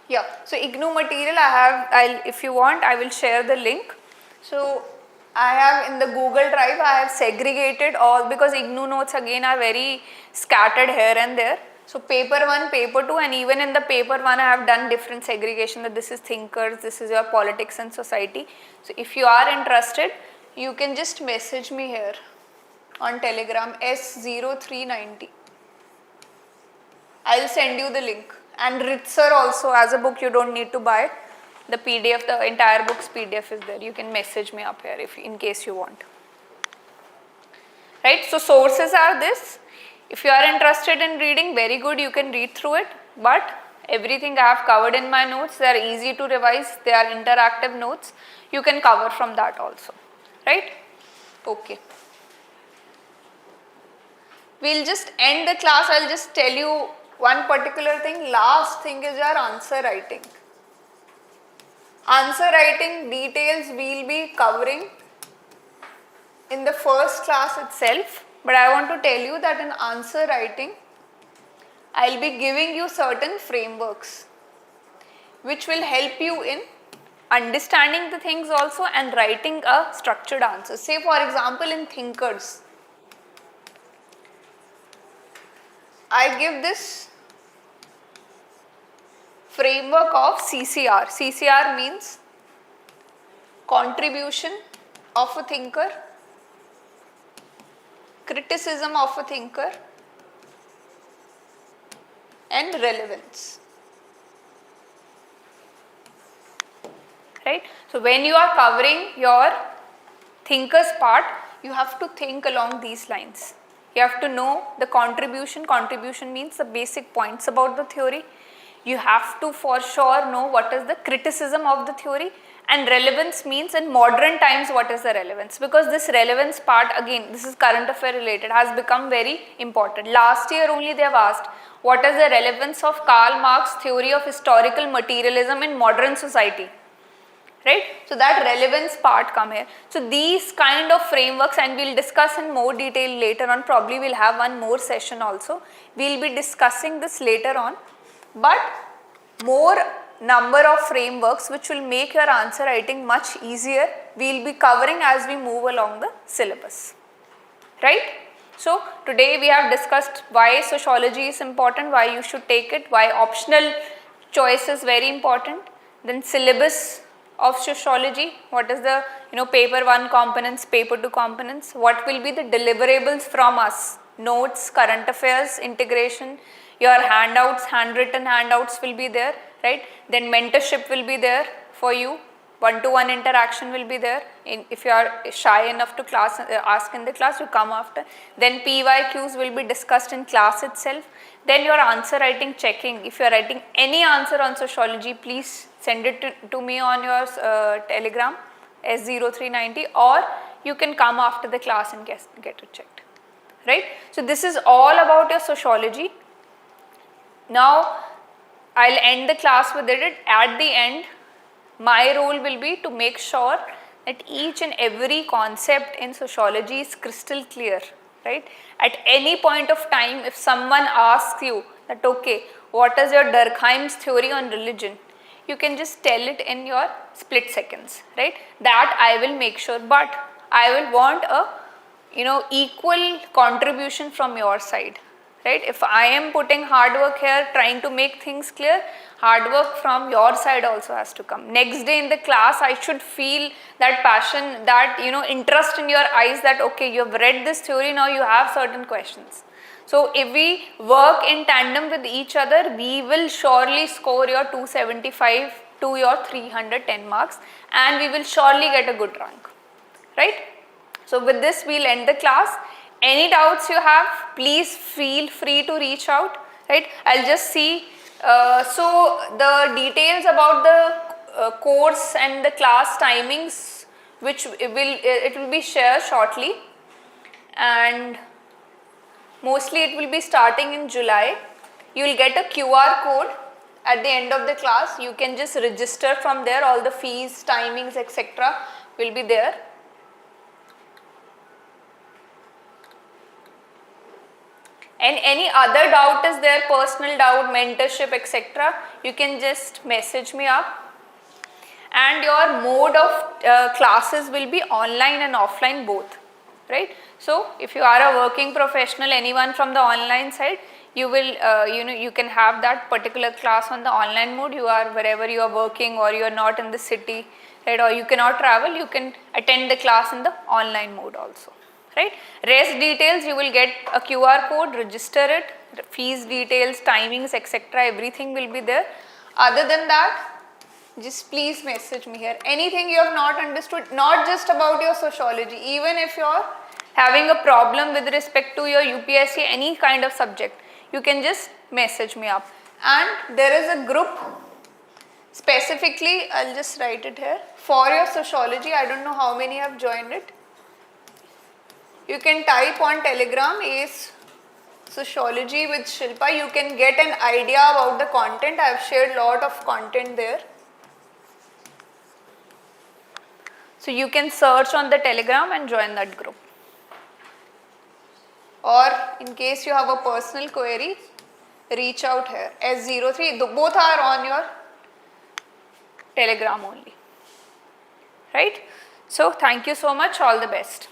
Yeah, so IGNOU material if you want, I will share the link. So I have in the Google Drive, I have segregated all, because IGNOU notes again are very scattered here and there. So paper 1, paper 2, and even in the paper 1 I have done different segregation, that this is thinkers, this is your politics and society. So if you are interested, you can just message me here on Telegram S0390. I will send you the link. And Ritzer also, as a book you don't need to buy. The PDF, the entire book's PDF is there. You can message me up here if in case you want. Right, so sources are this. If you are interested in reading, very good, you can read through it. But everything I have covered in my notes, they are easy to revise, they are interactive notes. You can cover from that also. Right? Okay. We'll just end the class. I'll just tell you one particular thing. Last thing is your answer writing. Answer writing details we'll be covering in the first class itself, but I want to tell you that in answer writing, I'll be giving you certain frameworks which will help you in understanding the things also and writing a structured answer. Say for example in thinkers, I give this framework of CCR. CCR means contribution of a thinker, criticism of a thinker, and relevance. Right? So when you are covering your thinkers part, you have to think along these lines. You have to know the contribution. Contribution means the basic points about the theory. You have to for sure know what is the criticism of the theory, and relevance means in modern times what is the relevance, because this relevance part, again this is current affair related, has become very important. Last year only they have asked what is the relevance of Karl Marx theory of historical materialism in modern society. Right? So that relevance part come here. So these kind of frameworks, and we'll discuss in more detail later on, probably we'll have one more session also. We'll be discussing this later on, but more number of frameworks which will make your answer writing much easier, we'll be covering as we move along the syllabus. Right? So today we have discussed why sociology is important, why you should take it, why optional choice is very important, then syllabus of sociology, what is the paper 1 components, paper 2 components, what will be the deliverables from us, notes, current affairs, integration, your handouts, handwritten handouts will be there, right? Then mentorship will be there for you, one-to-one interaction will be there. If you are shy enough to ask in the class, you come after. Then PYQs will be discussed in class itself. Then your answer writing checking. If you are writing any answer on sociology, please send it to me on your Telegram S0390, or you can come after the class and get it checked. Right? So this is all about your sociology. Now I'll end the class with it. At the end, my role will be to make sure that each and every concept in sociology is crystal clear. Right? At any point of time, if someone asks you that, okay, what is your Durkheim's theory on religion, you can just tell it in your split seconds, right? That I will make sure, but I will want a equal contribution from your side, right? If I am putting hard work here, trying to make things clear, hard work from your side also has to come. Next day in the class, I should feel that passion, that interest in your eyes, that okay, you have read this theory, now you have certain questions. So if we work in tandem with each other, we will surely score your 275 to your 310 marks, and we will surely get a good rank, right? So with this, we'll end the class. Any doubts you have, please feel free to reach out, right? I'll just see So the details about the course and the class timings, which it will be shared shortly, and mostly it will be starting in July. You will get a QR code at the end of the class. You can just register from there. All the fees, timings, etc. will be there. And any other doubt is there, personal doubt, mentorship, etc. You can just message me up. And your mode of classes will be online and offline both, right? So if you are a working professional, anyone from the online side, you will you can have that particular class on the online mode. You are wherever you are working, or you are not in the city, right, or you cannot travel, you can attend the class in the online mode also, right? Rest details, you will get a QR code, register it, fees details, timings, etc. everything will be there. Other than that, just please message me here. Anything you have not understood, not just about your sociology, even if you are having a problem with respect to your UPSC, any kind of subject, you can just message me up. And there is a group specifically, I'll just write it here, for your sociology. I don't know how many have joined it. You can type on Telegram AS Sociology with Shilpa. You can get an idea about the content. I have shared lot of content there. So you can search on the Telegram and join that group. Or in case you have a personal query, reach out here. S03, both are on your Telegram only. Right? So thank you so much. All the best.